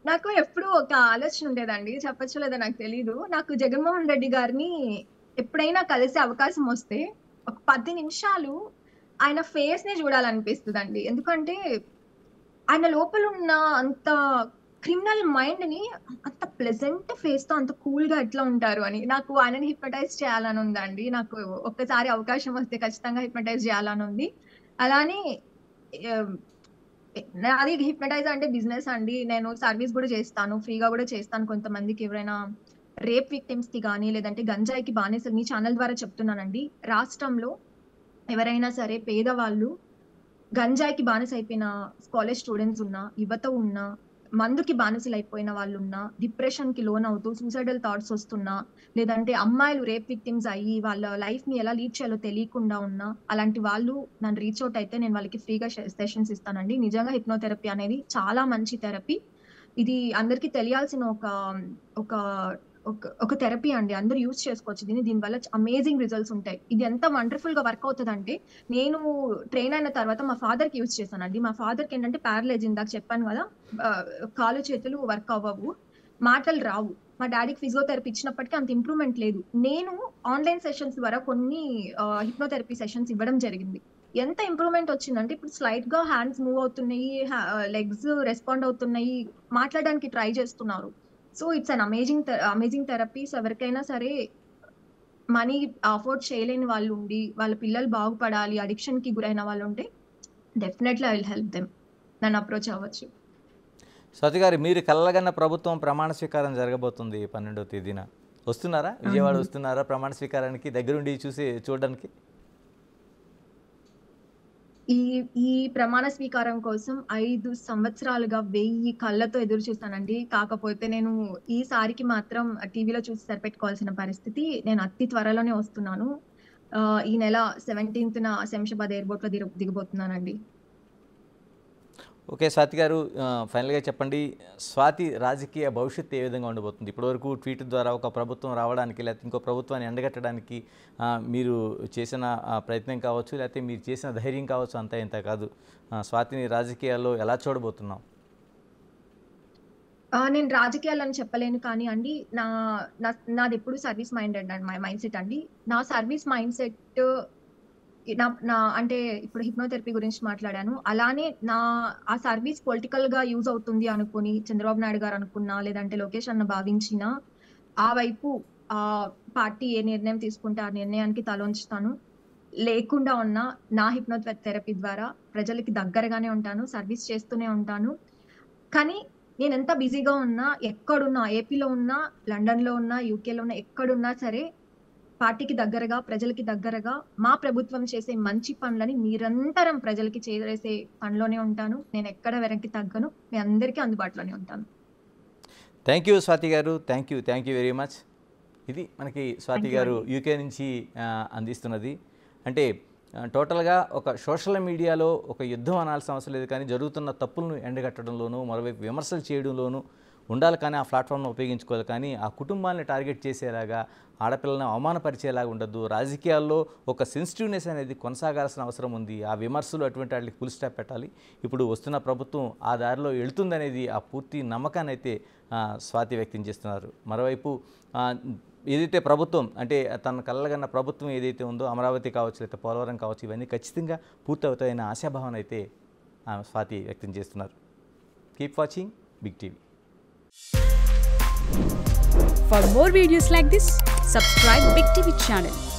నాకు ఎప్పుడు ఒక ఆలోచన ఉండేదండి, చెప్పచ్చో లేదో నాకు తెలీదు. నాకు జగన్మోహన్ రెడ్డి గారిని ఎప్పుడైనా కలిసే అవకాశం వస్తే ఒక 10 నిమిషాలు ఆయన ఫేస్ ని చూడాలనిపిస్తుందండి. ఎందుకంటే ఆయన లోపల ఉన్న అంత క్రిమినల్ మైండ్ ని అంత ప్లెజెంట్ ఫేస్ తో అంత కూల్ గా ఎట్లా ఉంటారు అని నాకు ఆయనని హిప్నటైజ్ చేయాలని ఉందండి. నాకు ఒక్కసారి అవకాశం వస్తే ఖచ్చితంగా హిప్నటైజ్ చేయాలని ఉంది. అలానే అది హిప్నటైజ్ అంటే బిజినెస్ అండి. నేను సర్వీస్ కూడా చేస్తాను, ఫ్రీగా కూడా చేస్తాను. కొంతమందికి ఎవరైనా రేప్ విక్టిమ్స్ కి కానీ లేదంటే గంజాయికి బానిసలు మీ ఛానల్ ద్వారా చెప్తున్నానండి. రాష్ట్రంలో ఎవరైనా సరే పేదవాళ్ళు, గంజాయికి బానిస అయిపోయిన కాలేజ్ స్టూడెంట్స్ ఉన్నా, యువత ఉన్నా, మందుకి బానిసలు అయిపోయిన వాళ్ళు ఉన్నా, డిప్రెషన్ కి లోన్ అవుతూ సూసైడల్ థాట్స్ వస్తున్నా, లేదంటే అమ్మాయిలు రేప్ విక్టిమ్స్ అయ్యి వాళ్ళ లైఫ్ ని ఎలా లీడ్ చేయాలో తెలియకుండా ఉన్నా, అలాంటి వాళ్ళు నన్ను రీచ్ అవుట్ అయితే నేను వాళ్ళకి ఫ్రీగా సెషన్స్ ఇస్తానండి. నిజంగా హిప్నోథెరపీ అనేది చాలా మంచి థెరపీ. ఇది అందరికీ తెలియాల్సిన ఒక ఒక థెరపీ అండి. అందరూ యూజ్ చేసుకోవచ్చు దీనివల్ల అమేజింగ్ రిజల్ట్స్ ఉంటాయి. ఇది ఎంత వండర్ఫుల్ గా వర్క్ అవుతుంది అంటే, నేను ట్రైన్ అయిన తర్వాత మా ఫాదర్ కి యూజ్ చేశానండి. మా ఫాదర్ కి ఏంటంటే ప్యారలైజ్, ఇందాక చెప్పాను కదా, కాలు చేతులు వర్క్ అవ్వవు, మాటలు రావు. మా డాడీకి ఫిజియోథెరపీ ఇచ్చినప్పటికీ అంత ఇంప్రూవ్మెంట్ లేదు. నేను ఆన్లైన్ సెషన్స్ ద్వారా కొన్ని హిప్నోథెరపీ సెషన్స్ ఇవ్వడం జరిగింది. ఎంత ఇంప్రూవ్మెంట్ వచ్చిందంటే ఇప్పుడు స్లైట్ గా హ్యాండ్స్ మూవ్ అవుతున్నాయి, లెగ్స్ రెస్పాండ్ అవుతున్నాయి, మాట్లాడడానికి ట్రై చేస్తున్నారు. So it's an amazing therapies. ఎవరికైనా సరే మనీ అఫోర్డ్ చేయలేని వాళ్ళు ఉండి వాళ్ళ పిల్లలు బాగుపడాలి, అడిక్షన్ కి గురైన వాళ్ళు ఉంటే definitely I will help them. నన్ను అప్రోచ్ అవ్వచ్చు. స్వాతి గారు, మీరు కలగన్న ప్రభుత్వం ప్రమాణ స్వీకారం జరగబోతుంది 12వ తేదీన. వస్తున్నారా? విజయవాడ వస్తున్నారా ప్రమాణ స్వీకారానికి, దగ్గరుండి చూడడానికి? ఈ ప్రమాణ స్వీకారం కోసం 5 సంవత్సరాలుగా 1000 కళ్ళతో ఎదురు చూస్తానండి. కాకపోతే నేను ఈసారికి మాత్రం టీవీలో చూసి సరిపెట్టుకోవాల్సిన పరిస్థితి. నేను అతి త్వరలోనే వస్తున్నాను. ఈ నెల 17న శంషాబాద్ ఎయిర్పోర్ట్ లో దిగబోతున్నానండి. ఓకే స్వాతి గారు, ఫైనల్గా చెప్పండి, స్వాతి రాజకీయ భవిష్యత్తు ఏ విధంగా ఉండబోతుంది? ఇప్పటివరకు ట్వీట్ ద్వారా ఒక ప్రభుత్వం రావడానికి లేకపోతే ఇంకో ప్రభుత్వాన్ని ఎండగట్టడానికి మీరు చేసిన ప్రయత్నం కావచ్చు, లేకపోతే మీరు చేసిన ధైర్యం కావచ్చు, అంతా ఇంత కాదు. స్వాతిని రాజకీయాల్లో ఎలా చూడబోతున్నాం? నేను రాజకీయాలని చెప్పలేను కానీ అండి, నాది ఎప్పుడు సర్వీస్ మైండెడ్ అండి, మై మైండ్ సెట్ అండి. నా సర్వీస్ మైండ్ సెట్ నా అంటే ఇప్పుడు హిప్నోథెరపీ గురించి మాట్లాడాను. అలానే ఆ సర్వీస్ పొలిటికల్ గా యూజ్ అవుతుంది అనుకుని చంద్రబాబు నాయుడు గారు అనుకున్నా, లేదంటే లోకేష్ అన్న భావించినా, ఆ వైపు పార్టీ ఏ నిర్ణయం తీసుకుంటే ఆ నిర్ణయానికి తలొంచుతాను. లేకుండా ఉన్న నా హిప్నోథెరపీ ద్వారా ప్రజలకి దగ్గరగానే ఉంటాను, సర్వీస్ చేస్తూనే ఉంటాను. కానీ నేను ఎంత బిజీగా ఉన్నా, ఎక్కడున్నా, ఏపీలో ఉన్నా, లండన్ లో ఉన్నా, యూకేలో ఉన్నా, ఎక్కడున్నా సరే పార్టీకి దగ్గరగా, ప్రజలకి దగ్గరగా మా ప్రభుత్వం చేసే మంచి పనులని నిరంతరం ప్రజలకి చేరేసే పనిలోనే ఉంటాను. నేను ఎక్కడ వెనక్కి తగ్గను. మీ అందరికీ అందుబాటులోనే ఉంటాను. థ్యాంక్ యూ స్వాతి గారు, థ్యాంక్ యూ వెరీ మచ్. ఇది మనకి స్వాతి గారు యూకే నుంచి అందిస్తున్నది. అంటే టోటల్గా ఒక సోషల్ మీడియాలో ఒక యుద్ధం అనాల్సిన అవసరం లేదు, కానీ జరుగుతున్న తప్పులను ఎండగట్టడంలోనూ, మరోవైపు విమర్శలు చేయడంలోనూ ఉండాలి, కానీ ఆ ప్లాట్ఫామ్ను ఉపయోగించుకోవాలి. కానీ ఆ కుటుంబాన్ని టార్గెట్ చేసేలాగా, ఆడపిల్లలను అవమానపరిచేలాగా ఉండద్దు. రాజకీయాల్లో ఒక సెన్సిటివ్నెస్ అనేది కొనసాగాల్సిన అవసరం ఉంది. ఆ విమర్శలు అటువంటి వాటికి ఫుల్ స్టాప్ పెట్టాలి. ఇప్పుడు వస్తున్న ప్రభుత్వం ఆ దారిలో వెళుతుందనేది ఆ పూర్తి నమ్మకాన్ని అయితే స్వాతి వ్యక్తం చేస్తున్నారు. మరోవైపు ఏదైతే ప్రభుత్వం అంటే తన కళ్ళగన్న ప్రభుత్వం ఏదైతే ఉందో, అమరావతి కావచ్చు, లేకపోతే పోలవరం కావచ్చు, ఇవన్నీ ఖచ్చితంగా పూర్తవుతాయన్న ఆశాభావన అయితే స్వాతి వ్యక్తం చేస్తున్నారు. Keep watching Big TV. For more videos like this, Subscribe Big TV channel